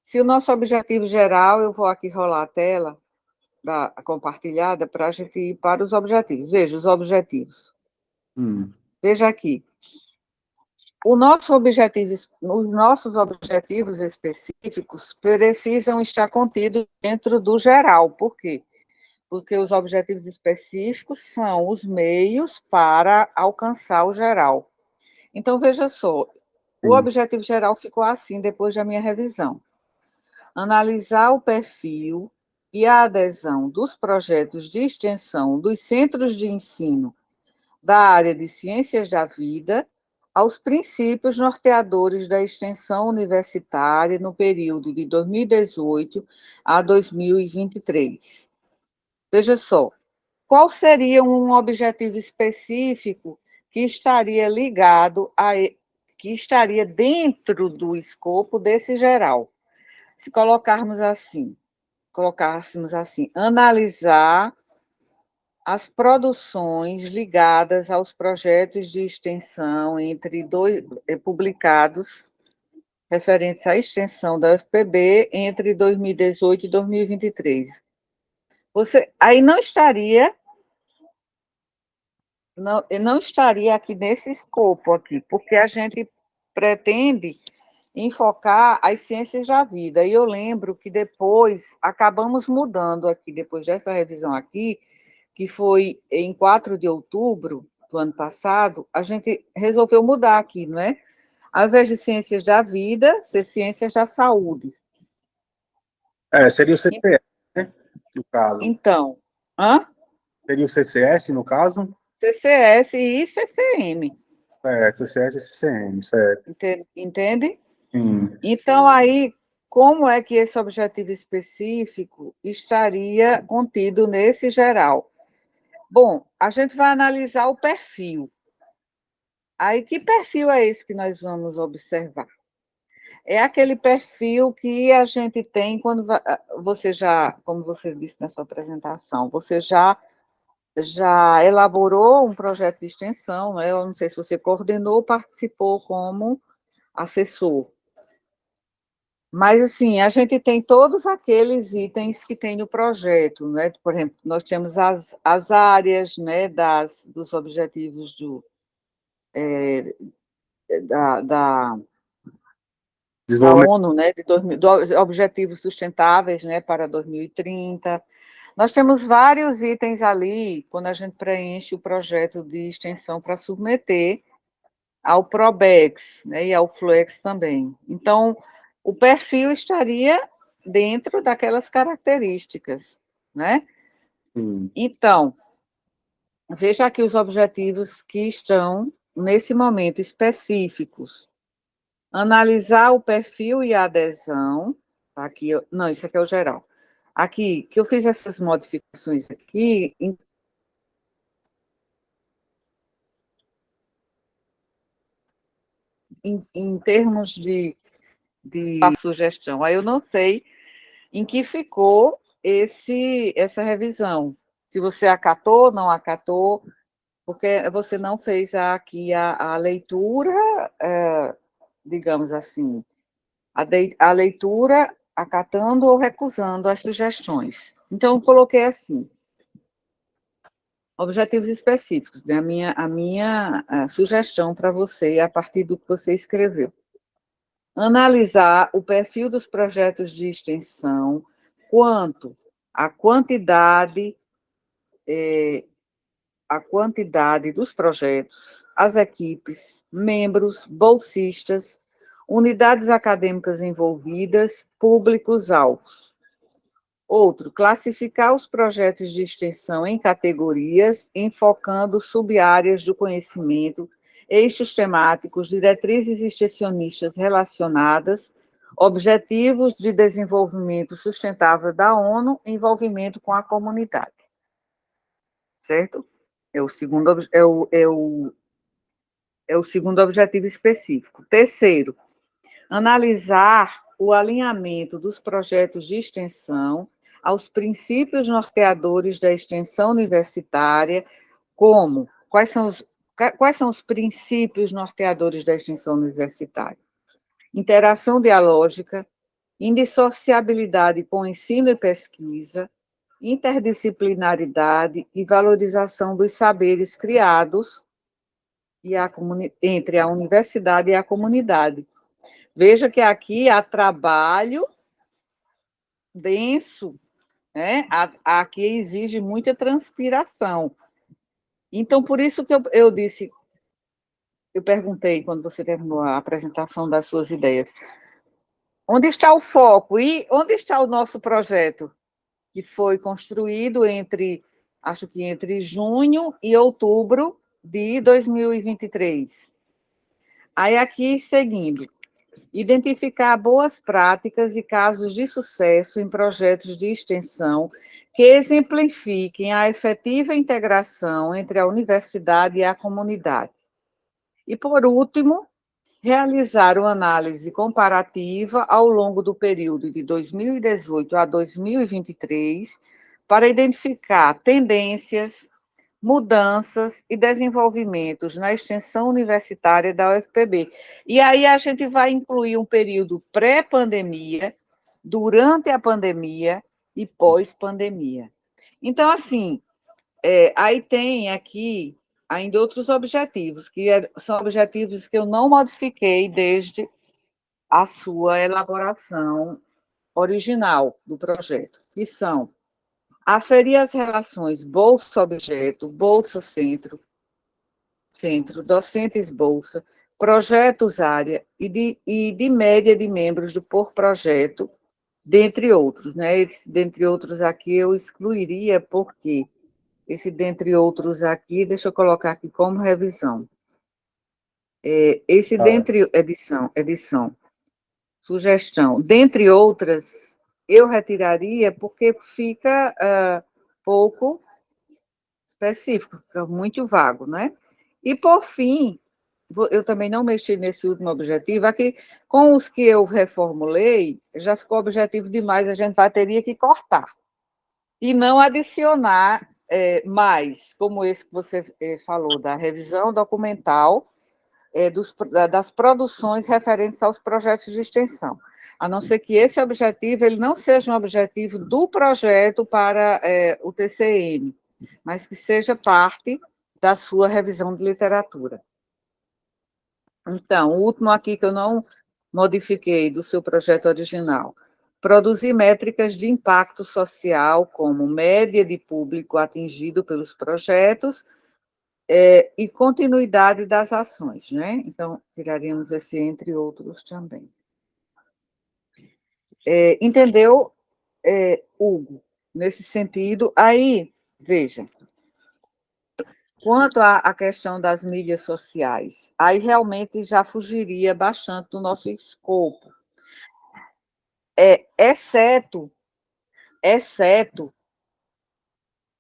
Se o nosso objetivo geral, eu vou aqui rolar a tela compartilhada para a gente ir para os objetivos. Veja os objetivos. hum, Veja aqui. os nossos objetivos específicos precisam estar contidos dentro do geral. Por quê? Porque os objetivos específicos são os meios para alcançar o geral. Então, veja só, o Sim. objetivo geral ficou assim depois da minha revisão. Analisar o perfil e a adesão dos projetos de extensão dos centros de ensino da área de ciências da vida aos princípios norteadores da extensão universitária no período de 2018 a 2023. Veja só, qual seria um objetivo específico que estaria ligado a que estaria dentro do escopo desse geral? Se colocássemos assim, analisar as produções ligadas aos projetos de extensão publicados referentes à extensão da UFPB entre 2018 e 2023. Você aí não estaria aqui nesse escopo aqui, porque a gente pretende enfocar as ciências da vida. E eu lembro que depois acabamos mudando aqui, depois dessa revisão aqui, que foi em 4 de outubro do ano passado, a gente resolveu mudar aqui, não é? Ao invés de ciências da vida, ser ciências da saúde. Seria o CCS, né? No caso. Então, hã? Seria o CCS, no caso? CCS e CCM, CCS e CCM, certo. entende? Sim. Então, aí, como é que esse objetivo específico estaria contido nesse geral? Bom, a gente vai analisar o perfil. Aí, que perfil é esse que nós vamos observar? É aquele perfil que a gente tem quando você já, como você disse na sua apresentação, você já elaborou um projeto de extensão, né? Eu não sei se você coordenou ou participou como assessor. Mas, assim, a gente tem todos aqueles itens que tem no projeto, né? Por exemplo, nós temos as áreas, né, dos objetivos da Desenvolvimento. ONU, né, dos Objetivos Sustentáveis, né, para 2030. Nós temos vários itens ali, quando a gente preenche o projeto de extensão para submeter ao Probex, né, e ao Fluex também. Então, o perfil estaria dentro daquelas características, né? Sim. Então, veja aqui os objetivos que estão, nesse momento, específicos. Analisar o perfil e a adesão. Aqui, não, isso aqui é o geral. Aqui, que eu fiz essas modificações aqui, em termos de sugestão. Aí eu não sei em que ficou essa revisão. Se você acatou, não acatou, porque você não fez aqui a leitura, digamos assim, a leitura acatando ou recusando as sugestões. Então, eu coloquei assim, objetivos específicos, né? A minha sugestão para você, a partir do que você escreveu. Analisar o perfil dos projetos de extensão, quanto à quantidade dos projetos, as equipes, membros, bolsistas, unidades acadêmicas envolvidas, públicos-alvos. Outro, classificar os projetos de extensão em categorias, enfocando sub-áreas do conhecimento, eixos temáticos, diretrizes extensionistas relacionadas, objetivos de desenvolvimento sustentável da ONU, envolvimento com a comunidade. Certo? É o segundo objetivo específico. Terceiro, analisar o alinhamento dos projetos de extensão aos princípios norteadores da extensão universitária, como quais são os princípios norteadores da extensão universitária? Interação dialógica, indissociabilidade com ensino e pesquisa, interdisciplinaridade e valorização dos saberes criados entre a universidade e a comunidade. Veja que aqui há trabalho denso, né? Aqui exige muita transpiração. Então, por isso que eu disse, eu perguntei, quando você terminou a apresentação das suas ideias, onde está o foco e onde está o nosso projeto, que foi construído acho que entre junho e outubro de 2023. Aí, aqui, seguindo, identificar boas práticas e casos de sucesso em projetos de extensão que exemplifiquem a efetiva integração entre a universidade e a comunidade. E, por último, realizar uma análise comparativa ao longo do período de 2018 a 2023 para identificar tendências, mudanças e desenvolvimentos na extensão universitária da UFPB. E aí a gente vai incluir um período pré-pandemia, durante a pandemia e pós-pandemia. Então, assim, aí tem aqui ainda outros objetivos, são objetivos que eu não modifiquei desde a sua elaboração original do projeto, que são aferir as relações bolsa-objeto, bolsa-centro, docentes-bolsa, projetos-área e de média de membros por projeto, dentre outros. Né? Dentre outros aqui eu excluiria, porque esse dentre outros aqui, deixa eu colocar aqui como revisão. Esse dentre sugestão, dentre outras, eu retiraria porque fica pouco específico, fica muito vago, né? E, por fim, eu também não mexi nesse último objetivo, aqui, com os que eu reformulei, já ficou objetivo demais, a gente teria que cortar, e não adicionar mais, como esse que você falou, da revisão documental, das produções referentes aos projetos de extensão, a não ser que esse objetivo ele não seja um objetivo do projeto para o TCM, mas que seja parte da sua revisão de literatura. Então, o último aqui que eu não modifiquei do seu projeto original, produzir métricas de impacto social, como média de público atingido pelos projetos, e continuidade das ações, né? Então, tiraríamos esse entre outros também. Entendeu, Hugo? Nesse sentido, aí, veja, quanto à questão das mídias sociais, aí realmente já fugiria bastante do nosso escopo, exceto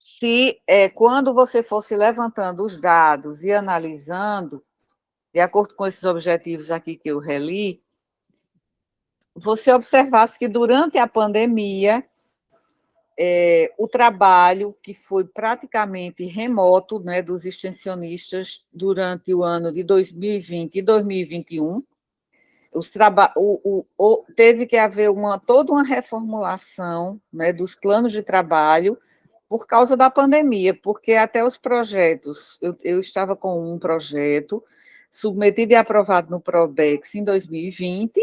se, quando você fosse levantando os dados e analisando, de acordo com esses objetivos aqui que eu reli, você observasse que durante a pandemia, o trabalho que foi praticamente remoto, né, dos extensionistas durante o ano de 2020 e 2021, teve que haver toda uma reformulação, né, dos planos de trabalho por causa da pandemia, porque até os projetos, eu estava com um projeto submetido e aprovado no Probex em 2020,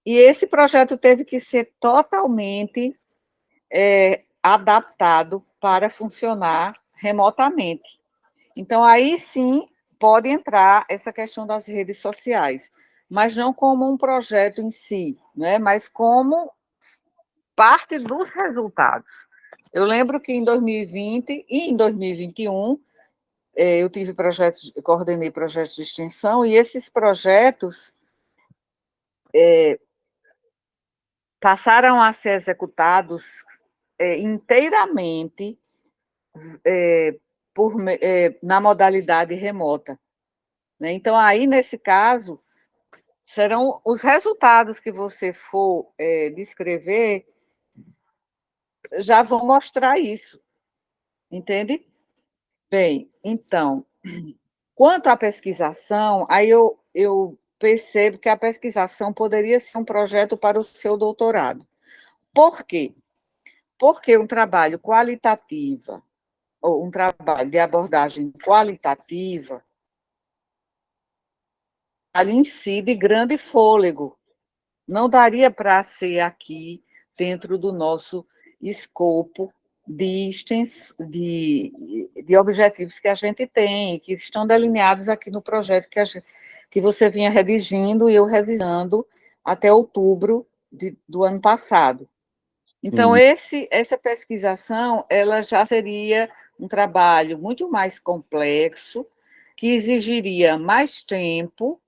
e esse projeto teve que ser totalmente adaptado para funcionar remotamente. Então, aí sim pode entrar essa questão das redes sociais, mas não como um projeto em si, né? Mas como parte dos resultados. Eu lembro que em 2020 e em 2021 eu coordenei projetos de extensão, e esses projetos passaram a ser executados inteiramente na modalidade remota. Né? Então, aí, nesse caso, serão os resultados que você for descrever, já vão mostrar isso, entende? Bem, então, quanto à pesquisação, aí eu percebo que a pesquisação poderia ser um projeto para o seu doutorado. Por quê? Porque um trabalho qualitativo, ou um trabalho de abordagem qualitativa, em si de grande fôlego. Não daria para ser aqui dentro do nosso escopo de objetivos que a gente tem, que estão delineados aqui no projeto que você vinha redigindo e eu revisando até outubro do ano passado. Então, essa pesquisação, ela já seria um trabalho muito mais complexo, que exigiria mais tempo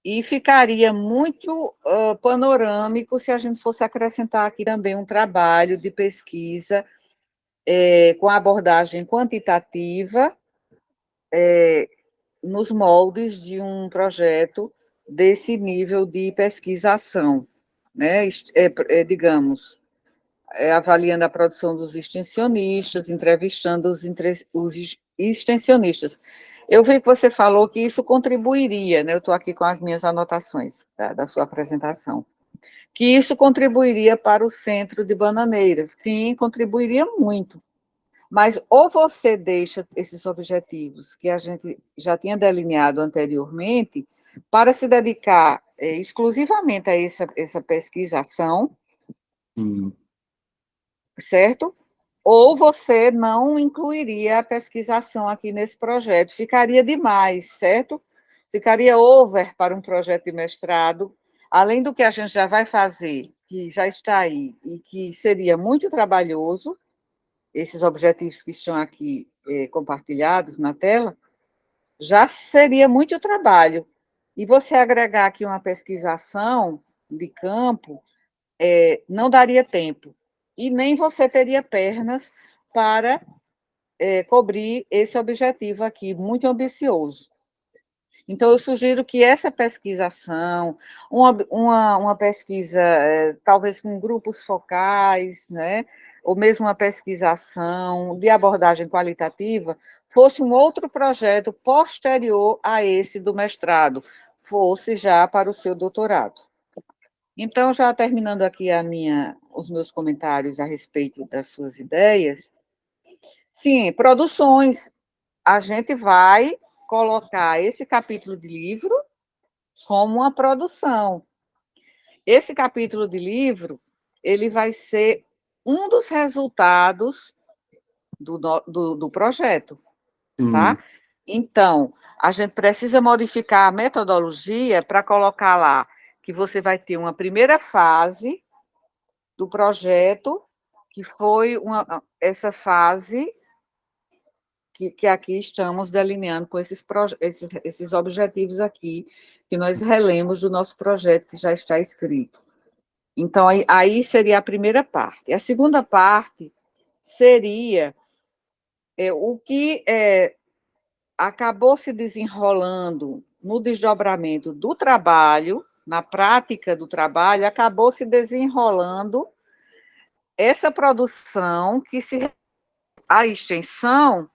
e ficaria muito panorâmico se a gente fosse acrescentar aqui também um trabalho de pesquisa com abordagem quantitativa nos moldes de um projeto desse nível de pesquisação, né? Digamos, avaliando a produção dos extensionistas, entrevistando os extensionistas. Eu vi que você falou que isso contribuiria, né? Eu estou aqui com as minhas anotações da sua apresentação, que isso contribuiria para o Centro de Bananeiras. Sim, contribuiria muito. Mas ou você deixa esses objetivos que a gente já tinha delineado anteriormente para se dedicar exclusivamente a essa pesquisação, certo? Ou você não incluiria a pesquisação aqui nesse projeto, ficaria demais, certo? Ficaria over para um projeto de mestrado, além do que a gente já vai fazer, que já está aí, e que seria muito trabalhoso, esses objetivos que estão aqui compartilhados na tela, já seria muito trabalho. E você agregar aqui uma pesquisação de campo, não daria tempo. E nem você teria pernas para cobrir esse objetivo aqui, muito ambicioso. Então, eu sugiro que essa pesquisação, uma pesquisa, talvez com grupos focais, né, ou mesmo uma pesquisação de abordagem qualitativa, fosse um outro projeto posterior a esse do mestrado, fosse já para o seu doutorado. Então, já terminando aqui os meus comentários a respeito das suas ideias, sim, produções, a gente vai colocar esse capítulo de livro como uma produção. Esse capítulo de livro, ele vai ser um dos resultados do projeto, tá? Então, a gente precisa modificar a metodologia para colocar lá que você vai ter uma primeira fase do projeto, que foi essa fase que aqui estamos delineando com esses objetivos aqui, que nós relemos do nosso projeto que já está escrito. Então, aí seria a primeira parte. A segunda parte seria o que acabou se desenrolando no desdobramento do trabalho, na prática do trabalho, acabou se desenrolando essa produção a extensão,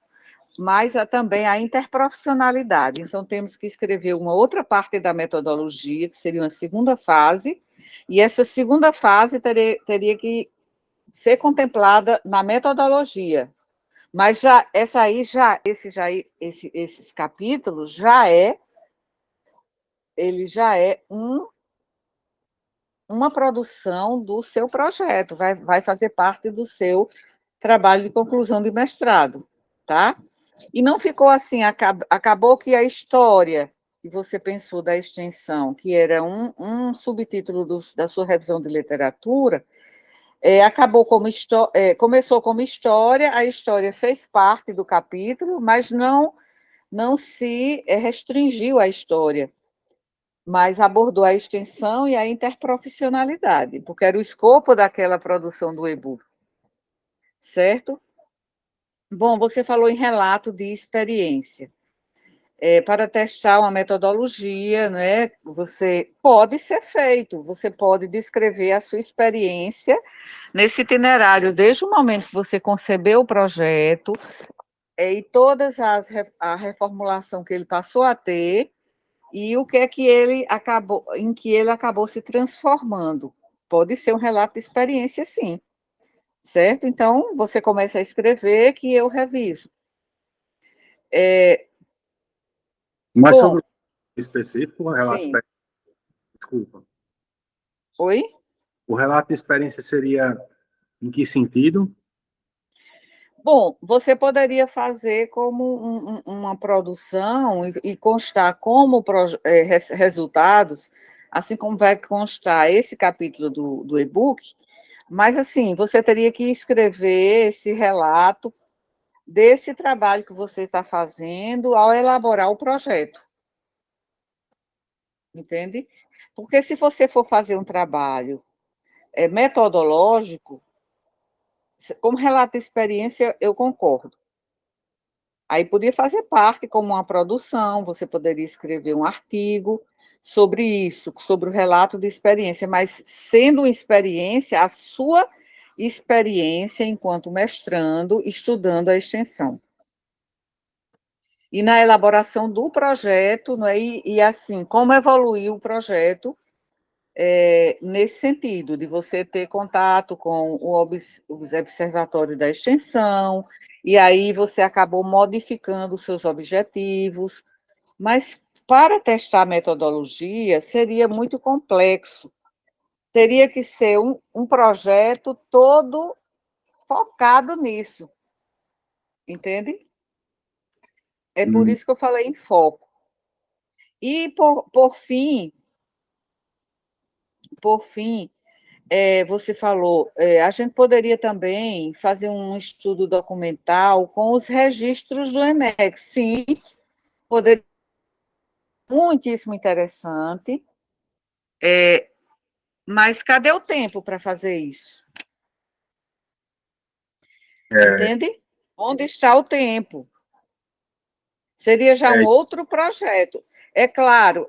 mas também a interprofissionalidade. Então, temos que escrever uma outra parte da metodologia, que seria uma segunda fase, e essa segunda fase teria que ser contemplada na metodologia. Mas esses capítulos ele já é uma produção do seu projeto, vai fazer parte do seu trabalho de conclusão de mestrado, tá? E não ficou assim, acabou que a história que você pensou da extensão, que era um subtítulo da sua revisão de literatura, começou como história, a história fez parte do capítulo, mas não se restringiu à história, mas abordou a extensão e a interprofissionalidade, porque era o escopo daquela produção do e-book, certo? Bom, você falou em relato de experiência. Para testar uma metodologia, né, pode ser feito, você pode descrever a sua experiência nesse itinerário, desde o momento que você concebeu o projeto, e a reformulação que ele passou a ter, e o que é que em que ele acabou se transformando. Pode ser um relato de experiência, sim, certo? Então, você começa a escrever que eu reviso. Mas Bom, específico ou relato Sim. Desculpa. Oi? O relato de experiência seria em que sentido? Bom, você poderia fazer como uma produção e constar como resultados, assim como vai constar esse capítulo do e-book, mas assim, você teria que escrever esse relato desse trabalho que você está fazendo ao elaborar o projeto, entende? Porque se você for fazer um trabalho metodológico, como relato de experiência, eu concordo. Aí podia fazer parte como uma produção, você poderia escrever um artigo sobre isso, sobre o relato de experiência, mas sendo uma experiência, a sua experiência enquanto mestrando, estudando a extensão. E na elaboração do projeto, né, e assim, como evoluir o projeto nesse sentido, de você ter contato com os observatórios da extensão, e aí você acabou modificando os seus objetivos, mas para testar a metodologia seria muito complexo, teria que ser um projeto todo focado nisso, entende? É por Hum, isso que eu falei em foco. E, por fim, você falou, a gente poderia também fazer um estudo documental com os registros do ENEC. Sim, poderia ser muitíssimo interessante, mas cadê o tempo para fazer isso? é, Entende? Onde está o tempo? Seria já um é, outro projeto. É claro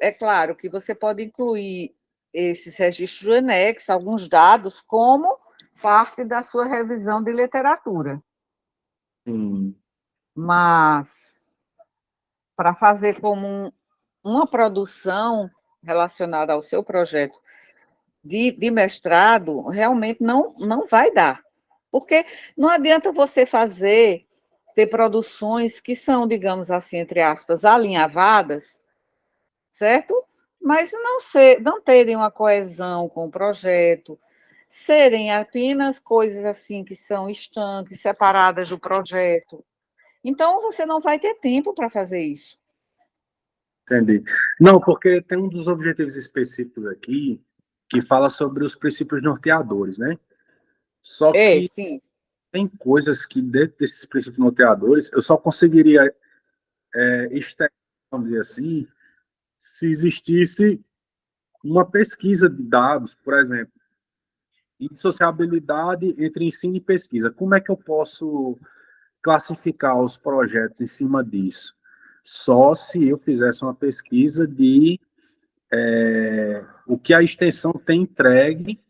que você pode incluir esses registros do ENEC, alguns dados, como parte da sua revisão de literatura. sim, Mas para fazer como uma produção relacionada ao seu projeto de mestrado, realmente não vai dar. Porque não adianta você ter produções que são, digamos assim, entre aspas, alinhavadas, certo? Mas não terem uma coesão com o projeto, serem apenas coisas assim que são estanques, separadas do projeto. Então, você não vai ter tempo para fazer isso. entendi. Não, porque tem um dos objetivos específicos aqui que fala sobre os princípios norteadores, né? Só que Sim. tem coisas que dentro desses princípios norteadores eu só conseguiria externar, vamos dizer assim, se existisse uma pesquisa de dados, por exemplo, indissociabilidade entre ensino e pesquisa. Como é que eu posso classificar os projetos em cima disso? Só se eu fizesse uma pesquisa de o que a extensão tem entregue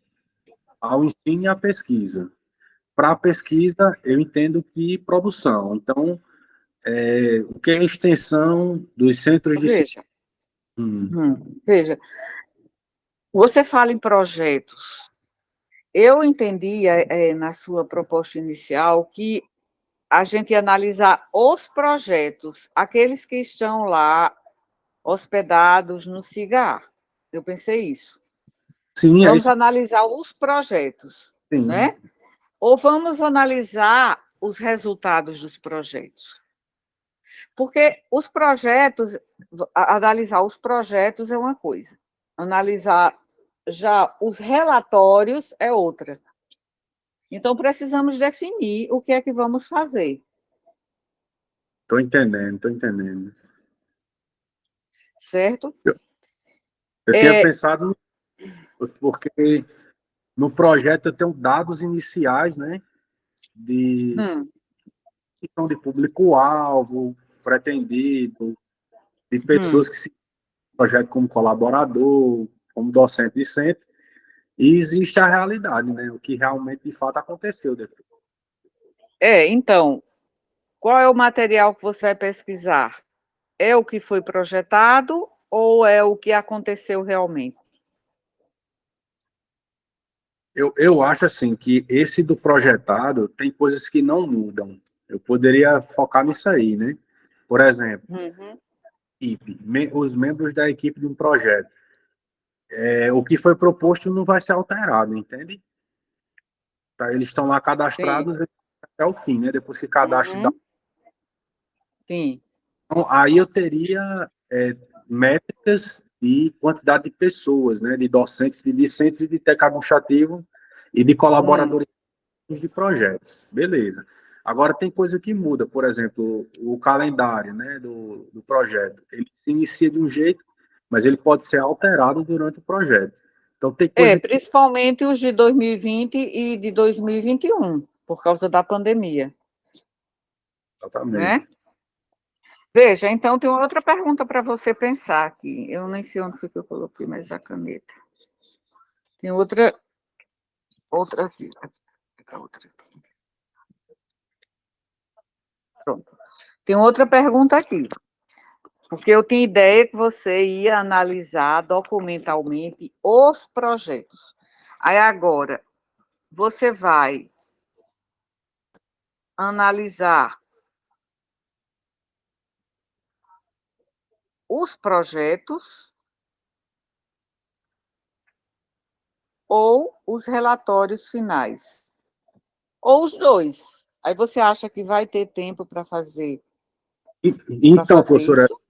ao ensino e à pesquisa. Para a pesquisa, eu entendo que produção. Então, o que é a extensão dos centros de... Veja, Hum, veja, você fala em projetos. Eu entendi, na sua proposta inicial, que a gente ia analisar os projetos, aqueles que estão lá hospedados no CIGAR. Eu pensei isso. sim, é Vamos isso. analisar os projetos, Sim, né? Ou vamos analisar os resultados dos projetos? Porque os projetos, analisar os projetos é uma coisa, analisar já os relatórios é outra. Então, precisamos definir o que é que vamos fazer, estou entendendo, estou entendendo. certo? Eu tinha É, pensado, porque no projeto eu tenho dados iniciais, né, de hum, questão de público-alvo, pretendido, de pessoas hum. que se projeto como colaborador, como docente discente, e existe a realidade, né, o que realmente de fato aconteceu depois. Então, qual é o material que você vai pesquisar? É o que foi projetado ou é o que aconteceu realmente? Eu acho assim que esse do projetado tem coisas que não mudam. Eu poderia focar nisso aí, né? Por exemplo, Uhum. equipe, os membros da equipe de um projeto. O que foi proposto não vai ser alterado, entende? Tá? Eles estão lá Sim. cadastrados até o fim, né? Depois que cadastro dá. Sim. Então, aí eu teria métricas de quantidade de pessoas, né? De docentes, de discentes e de técnico administrativo e de colaboradores de projetos. Beleza. Agora tem coisa que muda, por exemplo, o calendário, né, do projeto. Ele se inicia de um jeito, mas ele pode ser alterado durante o projeto. Então tem coisa que... Principalmente os de 2020 e de 2021, por causa da pandemia, né? Exatamente. Veja, então tem outra pergunta para você pensar aqui. Eu nem sei onde foi que eu coloquei mais a caneta. Tem outra aqui. Outra aqui. Pronto. Tem outra pergunta aqui. Porque eu tinha ideia que você ia analisar documentalmente os projetos. Aí agora, você vai analisar os projetos ou os relatórios finais, ou os dois. Aí você acha que vai ter tempo para fazer, Então, professora, isso?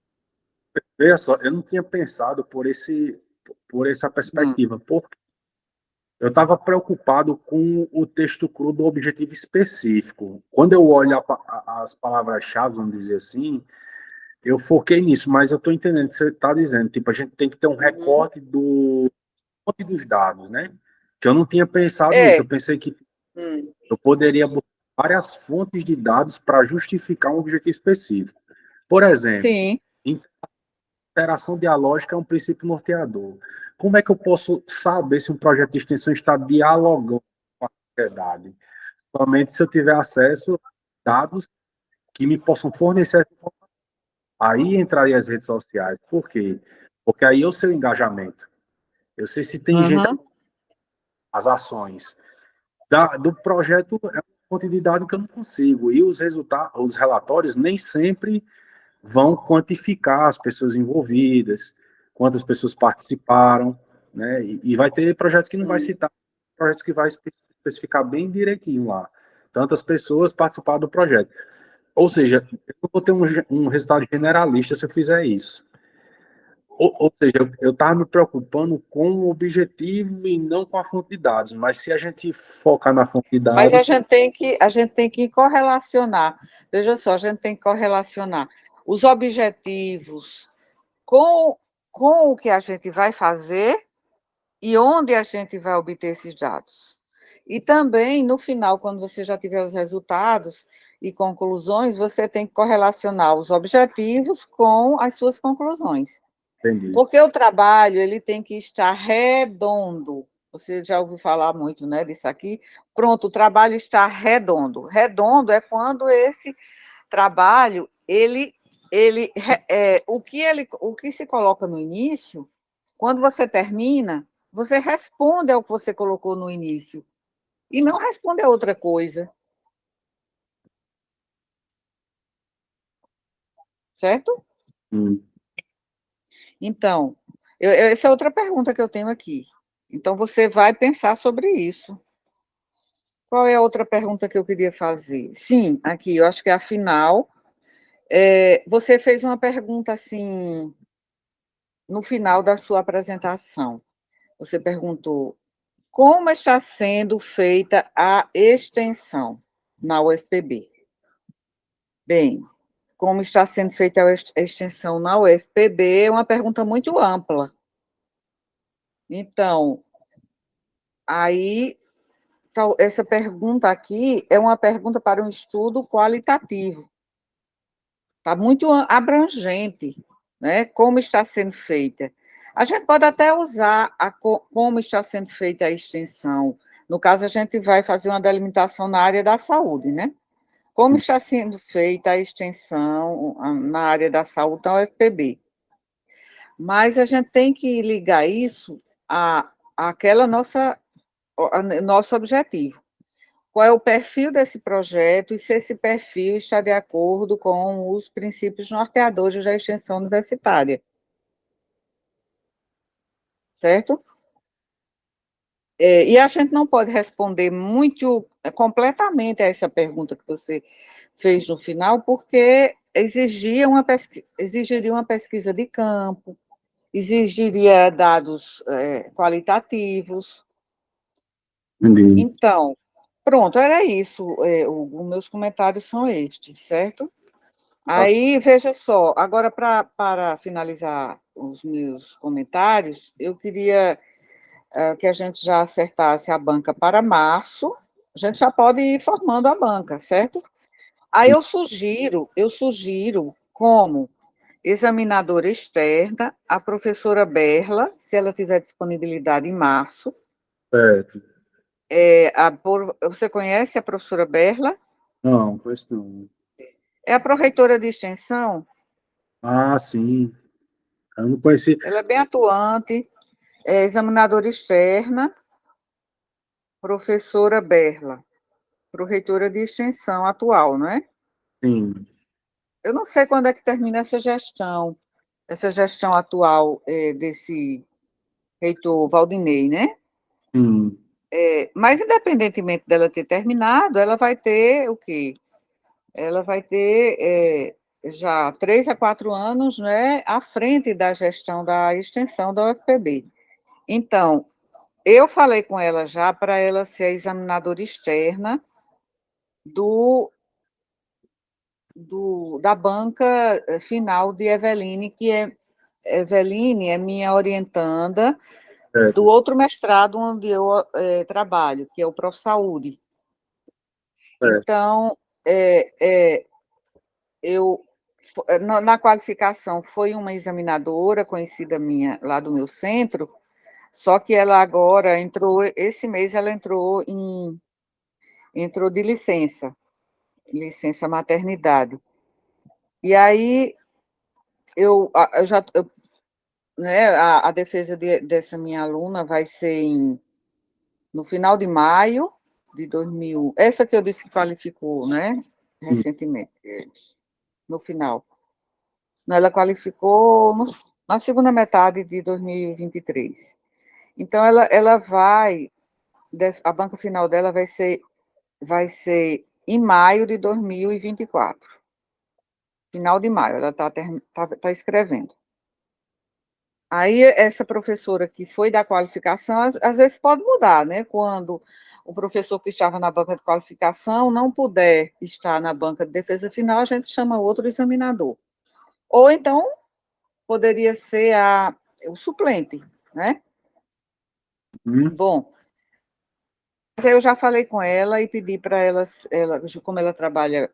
veja só, eu não tinha pensado por essa Hum. perspectiva, porque eu estava preocupado com o texto cru do objetivo específico. Quando eu olho as palavras-chave, vamos dizer assim, eu foquei nisso, mas eu estou entendendo o que você está dizendo. Tipo, a gente tem que ter um Uhum. recorte dos dados, né? Que eu não tinha pensado nisso. Eu É. pensei que Hum. eu poderia buscar várias fontes de dados para justificar um objetivo específico. Por exemplo, Sim. interação dialógica é um princípio norteador. Como é que eu posso saber se um projeto de extensão está dialogando com a sociedade? Somente se eu tiver acesso a dados que me possam fornecer essa informação. Aí entraria as redes sociais. Por quê? Porque aí eu sei o engajamento. Eu sei se tem gente, Uhum. as ações. Do projeto é uma fonte de dados que eu não consigo. E os resultados, os relatórios nem sempre vão quantificar as pessoas envolvidas, quantas pessoas participaram, né? E vai ter projetos que não vai citar, projetos que vai especificar bem direitinho lá. Tantas pessoas participaram do projeto. Ou seja, eu vou ter um resultado generalista se eu fizer isso. Ou seja, eu estava me preocupando com o objetivo e não com a fonte de dados, mas se a gente focar na fonte de Mas dados, a gente tem que correlacionar. Veja só, a gente tem que correlacionar os objetivos com, com o que a gente vai fazer e onde a gente vai obter esses dados. E também, no final, quando você já tiver os resultados e conclusões, você tem que correlacionar os objetivos com as suas conclusões. entendi. Porque o trabalho, ele tem que estar redondo. Você já ouviu falar muito, né, disso aqui? Pronto, o trabalho está redondo. Redondo é quando esse trabalho, o que se coloca no início, quando você termina, você responde ao que você colocou no início e não responde a outra coisa, certo? Hum. Então, essa é outra pergunta que eu tenho aqui. Então, você vai pensar sobre isso. Qual é a outra pergunta que eu queria fazer? Sim, aqui, eu acho que é a final. Você fez uma pergunta assim, no final da sua apresentação. Você perguntou como está sendo feita a extensão na UFPB. Bem, como está sendo feita a extensão na UFPB é uma pergunta muito ampla. Então, aí, essa pergunta aqui é uma pergunta para um estudo qualitativo. Está muito abrangente, né? Como está sendo feita. A gente pode até usar como está sendo feita a extensão. No caso, a gente vai fazer uma delimitação na área da saúde, né? Como está sendo feita a extensão na área da saúde da UFPB. Mas a gente tem que ligar isso àquela nosso objetivo. qual é o perfil desse projeto e se esse perfil está de acordo com os princípios norteadores da extensão universitária. Certo? E a gente não pode responder muito completamente a essa pergunta que você fez no final, porque exigiria uma pesquisa de campo, exigiria dados qualitativos. Entendi. Então, pronto, era isso. Os meus comentários são estes, certo? Aí, veja só, agora para finalizar os meus comentários, eu queria que a gente já acertasse a banca para março, a gente já pode ir formando a banca, certo? Aí eu sugiro como examinadora externa a professora Berla, se ela tiver disponibilidade em março. Certo. Você conhece a professora Berla? Não, pois não. É a pró-reitora de extensão, Ah, sim. Eu não conheci. ela é bem atuante, é examinadora externa, professora Berla, pró-reitora de extensão atual, não é? Sim, Eu não sei quando é que termina essa gestão atual desse reitor Valdinei, né? sim. Mas, independentemente dela ter terminado, ela vai ter o quê? Ela vai ter já 3 a 4 anos, né, à frente da gestão da extensão da UFPB. Então, eu falei com ela já para ela ser a examinadora externa do, da banca final de Eveline, Eveline é minha orientanda do Certo. outro mestrado onde eu trabalho, que é o ProfSaúde. Certo. Então, eu, na qualificação, foi uma examinadora conhecida minha lá do meu centro, só que ela agora esse mês ela entrou de licença maternidade. E aí, eu já, né, a defesa dessa minha aluna vai ser no final de maio de 2000, essa que eu disse que qualificou, né, Sim. recentemente, no final. Ela qualificou na segunda metade de 2023. Então, ela a banca final dela vai ser em maio de 2024. Final de maio, ela tá escrevendo. Aí, essa professora que foi da qualificação, às vezes pode mudar, né? Quando o professor que estava na banca de qualificação não puder estar na banca de defesa final, a gente chama outro examinador. Ou então, poderia ser o suplente, né? Uhum. Bom, eu já falei com ela e pedi para como ela trabalha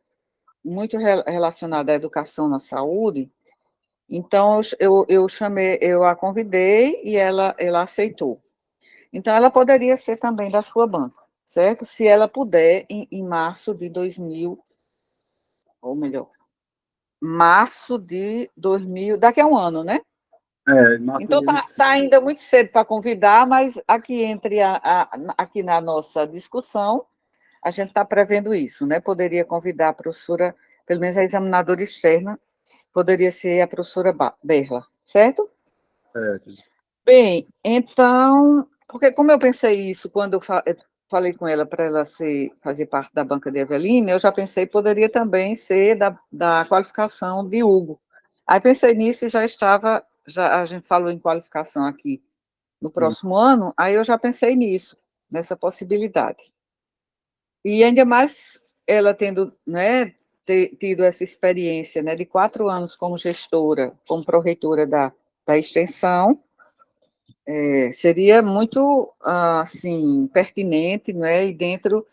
muito relacionada à educação na saúde, então eu a convidei e ela aceitou. Então, ela poderia ser também da sua banca, certo? Se ela puder, em março de 2000, ou melhor, março de 2000, daqui a um ano, né? Março de Então, tá 2025. ainda muito cedo para convidar, mas aqui aqui na nossa discussão, a gente está prevendo isso, né? Poderia convidar a professora, pelo menos a examinadora externa, poderia ser a professora Berla, certo? Certo. Bem, então, porque como eu pensei isso quando eu falei com ela para ela fazer parte da banca de Eveline, eu já pensei que poderia também ser da qualificação de Hugo. Aí pensei nisso e já a gente falou em qualificação aqui no Sim. próximo ano, aí eu já pensei nisso, nessa possibilidade. E ainda mais ela tendo, né, tido essa experiência, né, de 4 anos como gestora, como pró-reitora da extensão, seria muito, assim, pertinente, né, e dentro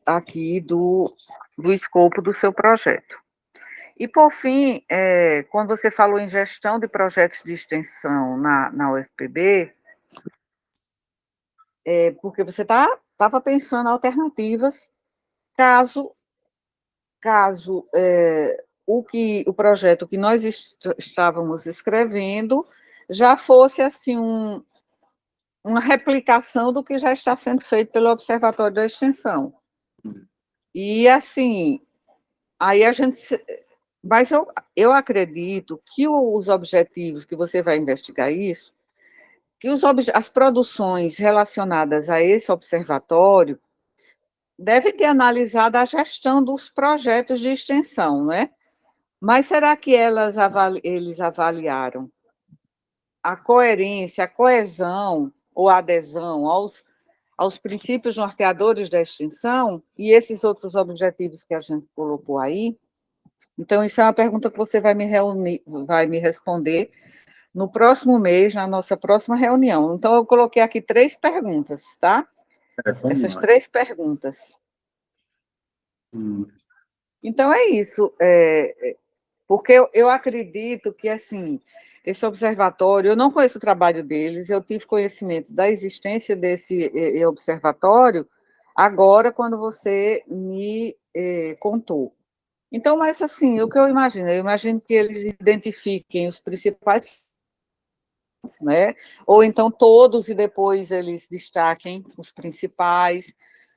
aqui do escopo do seu projeto. E, por fim, quando você falou em gestão de projetos de extensão na UFPB, porque você estava pensando alternativas caso o projeto que nós estávamos escrevendo já fosse assim uma replicação do que já está sendo feito pelo Observatório da Extensão. E, assim, aí a gente... Mas eu acredito que os objetivos que você vai investigar isso, que as produções relacionadas a esse observatório devem ter analisado a gestão dos projetos de extensão, né? Mas será que eles avaliaram a coerência, a coesão ou a adesão aos princípios norteadores da extensão e esses outros objetivos que a gente colocou aí? Então, isso é uma pergunta que você vai me responder no próximo mês, na nossa próxima reunião. Então, eu coloquei aqui 3 perguntas, tá? Essas 3 perguntas. Então, é isso. Porque eu acredito que, assim, esse observatório, eu não conheço o trabalho deles, eu tive conhecimento da existência desse observatório agora, quando você me contou. Então, mas, assim, o que eu imagino que eles identifiquem os principais, né? Ou então todos e depois eles destaquem os principais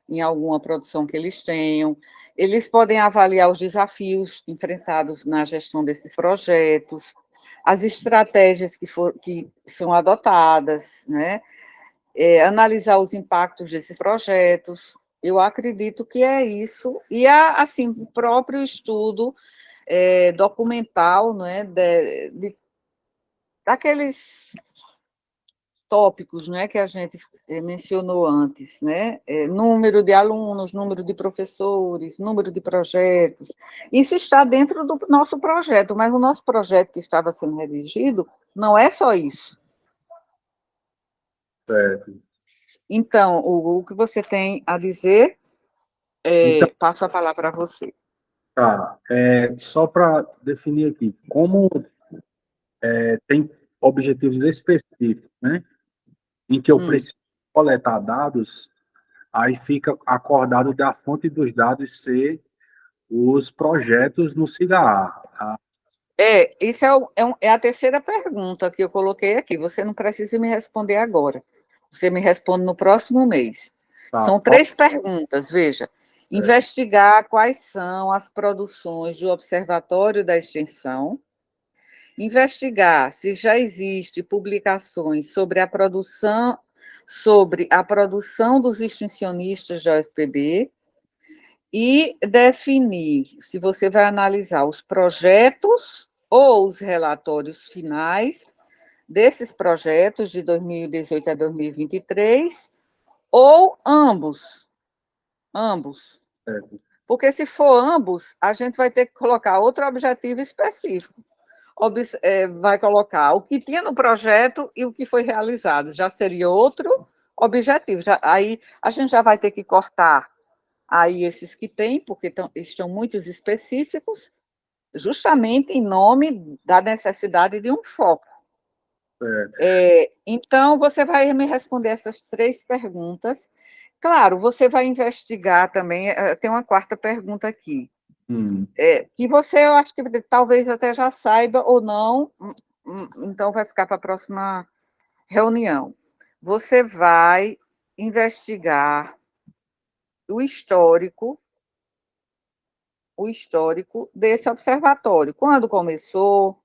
em alguma produção que eles tenham. Eles podem avaliar os desafios enfrentados na gestão desses projetos, as estratégias que são adotadas, né? Analisar os impactos desses projetos. Eu acredito que é isso. E, assim, o próprio estudo documental, né, daqueles tópicos, né, que a gente mencionou antes, né? Número de alunos, número de professores, número de projetos. Isso está dentro do nosso projeto, mas o nosso projeto que estava sendo redigido não é só isso. Certo. Então, o que você tem a dizer, Então, passo a palavra para você. tá. Só para definir aqui, como tem objetivos específicos, né? Em que eu preciso coletar dados, aí fica acordado da fonte dos dados ser os projetos no CIGA. Isso é a terceira pergunta que eu coloquei aqui. Você não precisa me responder agora. Você me responde no próximo mês. Tá. São 3 perguntas, veja. Investigar quais são as produções do Observatório da Extensão. Investigar se já existe publicações sobre a produção dos extensionistas da UFPB. E definir se você vai analisar os projetos ou os relatórios finais desses projetos de 2018 a 2023, ou ambos. Ambos. Porque se for ambos, a gente vai ter que colocar outro objetivo específico. Vai colocar o que tinha no projeto e o que foi realizado. Já seria outro objetivo. Aí a gente já vai ter que cortar aí esses que tem, porque estão muitos específicos, justamente em nome da necessidade de um foco. Então, você vai me responder essas 3 perguntas. Claro, você vai investigar também, tem uma 4ª pergunta aqui, que você, eu acho que talvez até já saiba ou não, então vai ficar para a próxima reunião. Você vai investigar o histórico desse observatório. Quando começou,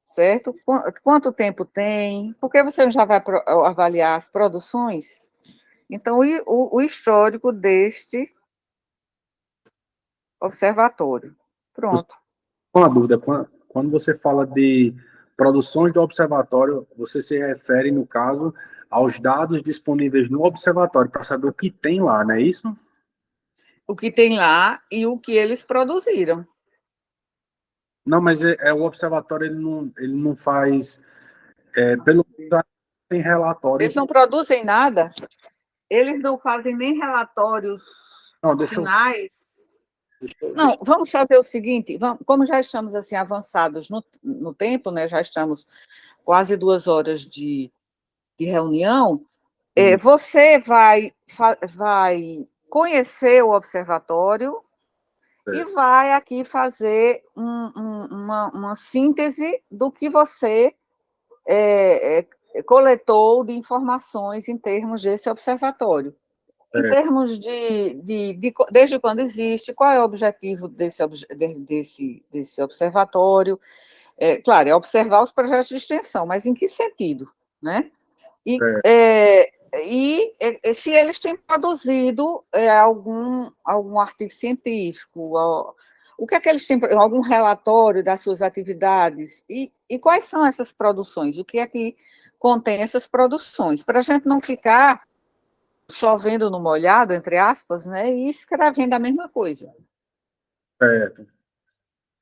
certo? Quanto tempo tem? Porque você já vai avaliar as produções? Então, o histórico deste observatório. Pronto. Uma dúvida, quando você fala de produções do observatório, você se refere, no caso, aos dados disponíveis no observatório, para saber o que tem lá, não é isso? O que tem lá e o que eles produziram. Não, mas o observatório ele não faz, pelo menos tem Eles relatórios. não produzem nada, eles não fazem nem relatórios Não, finais. Não, vamos fazer o seguinte, como já estamos assim avançados no tempo, né, já estamos quase 2 horas de reunião, você vai conhecer o observatório e vai aqui fazer uma síntese do que você coletou de informações em termos desse observatório. Em termos desde quando existe, qual é o objetivo desse observatório? Claro, é observar os projetos de extensão, mas em que sentido, né? E se eles têm produzido algum artigo científico, o que é que eles têm, algum relatório das suas atividades, e quais são essas produções, o que é que contém essas produções, para a gente não ficar chovendo no molhado, entre aspas, né, e escrevendo a mesma coisa. Certo.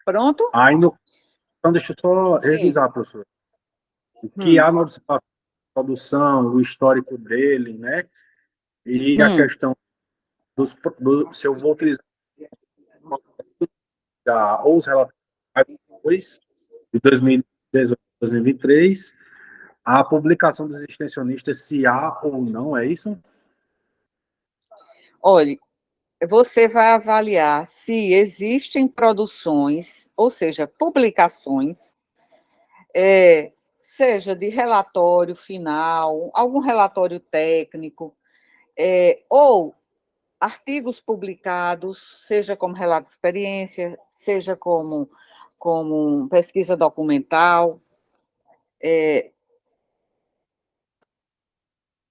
Pronto? Aí, então, deixa eu só Sim. revisar, professor. O que há no observatório, a produção, o histórico dele, né? E a questão se eu vou utilizar ou os relatórios depois, de 2018 a 2023, a publicação dos extensionistas, se há ou não, é isso? Olha, você vai avaliar se existem produções, ou seja, publicações, seja de relatório final, algum relatório técnico, ou artigos publicados, seja como relato de experiência, seja como pesquisa documental,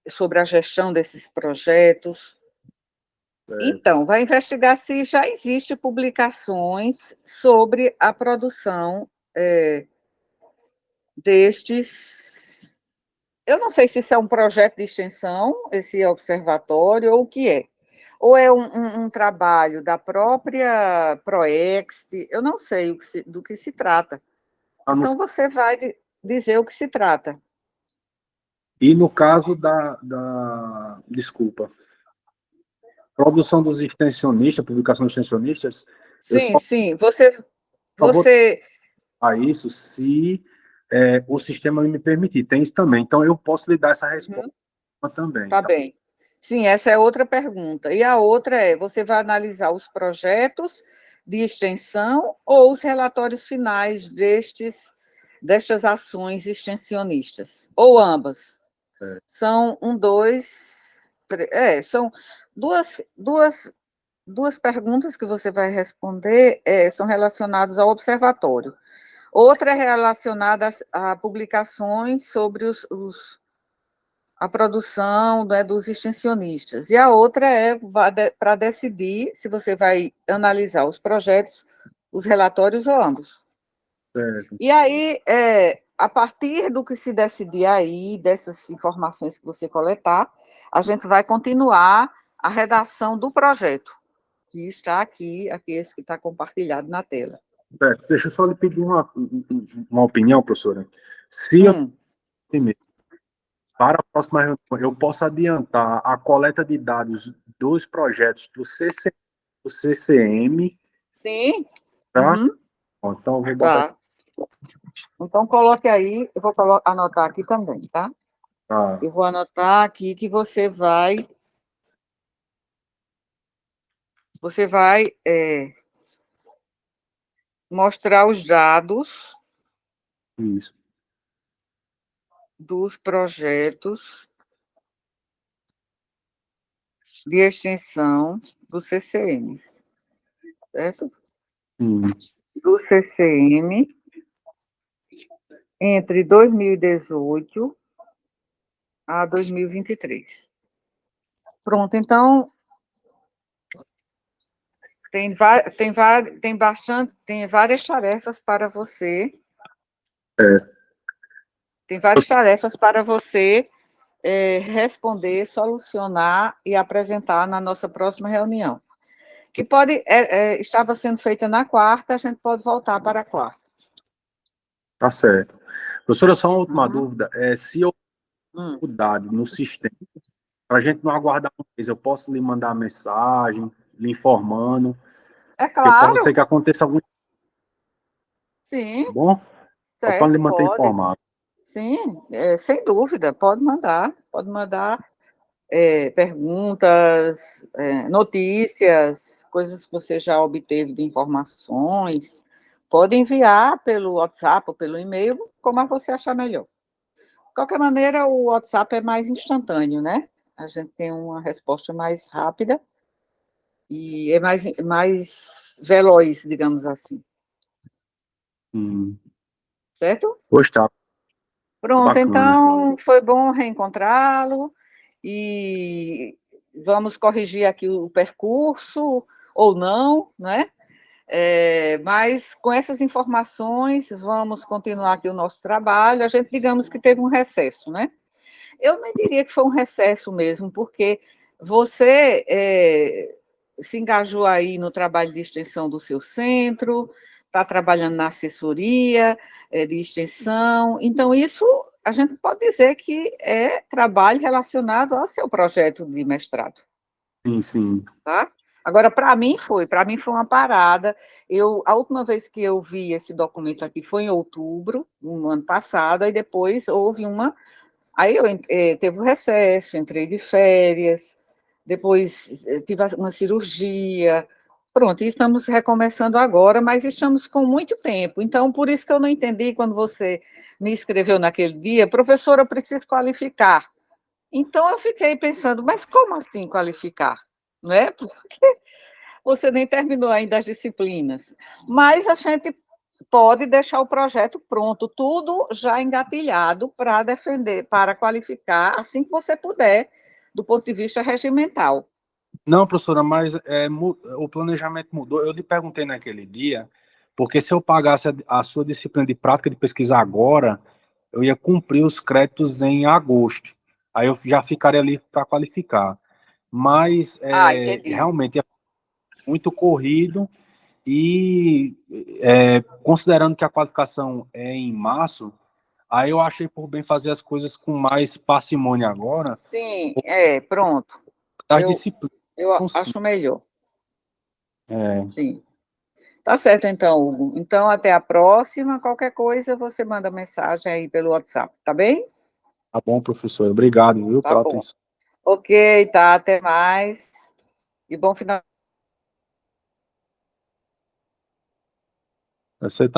sobre a gestão desses projetos. Então, vai investigar se já existem publicações sobre a produção destes. Eu não sei se isso é um projeto de extensão, esse observatório, ou o que é. Ou é um trabalho da própria Proext, eu não sei do que se trata. Então, você vai dizer o que se trata. E no caso desculpa, produção dos extensionistas, publicação dos extensionistas, Sim, você vou a isso se o sistema me permitir. Tem isso também. Então, eu posso lhe dar essa resposta também. Tá bem. Sim, essa é outra pergunta. E a outra é, você vai analisar os projetos de extensão ou os relatórios finais destas ações extensionistas? Ou ambas? São são duas perguntas que você vai responder, são relacionadas ao observatório. Outra é relacionada a publicações sobre a produção, né, dos extensionistas. E a outra é para decidir se você vai analisar os projetos, os relatórios ou ambos. Certo. E aí, a partir do que se decidir aí, dessas informações que você coletar, a gente vai continuar a redação do projeto, que está aqui esse que está compartilhado na tela. Certo. Deixa eu só lhe pedir uma opinião, professora. Se eu para a próxima reunião, eu posso adiantar a coleta de dados dos projetos do CCM. Sim. Tá? Então, eu vou botar. Tá. Então, coloque aí, eu vou anotar aqui também, tá? Eu vou anotar aqui que você vai mostrar os dados dos projetos de extensão do CCM, certo? Do CCM entre 2018 a 2023. Pronto, então tem várias tarefas para você. Tem várias tarefas para você responder, solucionar e apresentar na nossa próxima reunião. Que estava sendo feita na quarta, a gente pode voltar para a quarta. Tá certo. Professora, só uma última dúvida. Se eu mudar no sistema, para a gente não aguardar um mês, eu posso lhe mandar mensagem, lhe informando. É claro. Pode ser que aconteça algum. Sim. Tá bom? Só para lhe manter informado. Sim, sem dúvida, pode mandar perguntas, notícias, coisas que você já obteve de informações, pode enviar pelo WhatsApp ou pelo e-mail, como você achar melhor. qualquer maneira, o WhatsApp é mais instantâneo, né? A gente tem uma resposta mais rápida e é mais veloz, digamos assim. Certo? Pois tá, Pronto, bacana. então foi bom reencontrá-lo e vamos corrigir aqui o percurso ou não, né? Mas com essas informações, vamos continuar aqui o nosso trabalho. A gente, digamos que teve um recesso, né? Eu nem diria que foi um recesso mesmo, porque você se engajou aí no trabalho de extensão do seu centro, está trabalhando na assessoria de extensão, então isso a gente pode dizer que é trabalho relacionado ao seu projeto de mestrado. Sim, sim. Tá? Agora, para mim foi uma parada. A última vez que eu vi esse documento aqui foi em outubro, no ano passado, aí depois houve uma. Aí teve o recesso, entrei de férias, depois tive uma cirurgia. Pronto, e estamos recomeçando agora, mas estamos com muito tempo. Então, por isso que eu não entendi quando você me escreveu naquele dia, professora, eu preciso qualificar. Então, eu fiquei pensando, mas como assim qualificar? Não é? Porque você nem terminou ainda as disciplinas. Mas a gente pode deixar o projeto pronto, tudo já engatilhado para defender, para qualificar, assim que você puder, do ponto de vista regimental. Não, professora, mas o planejamento mudou. Eu lhe perguntei naquele dia, porque se eu pagasse a sua disciplina de prática de pesquisa agora, eu ia cumprir os créditos em agosto. Aí eu já ficaria livre para qualificar. Mas Entendi. realmente é muito corrido e considerando que a qualificação é em março, aí eu achei por bem fazer as coisas com mais parcimônia agora, Sim, pronto. das Eu, disciplinas. eu Sim. acho melhor. É, Sim. Tá certo, então, Hugo. Então, até a próxima. Qualquer coisa, você manda mensagem aí pelo WhatsApp, tá bem? tá bom, professor. Obrigado, viu, Tá pela bom. atenção. Ok, tá. Até mais. E bom final. Você também.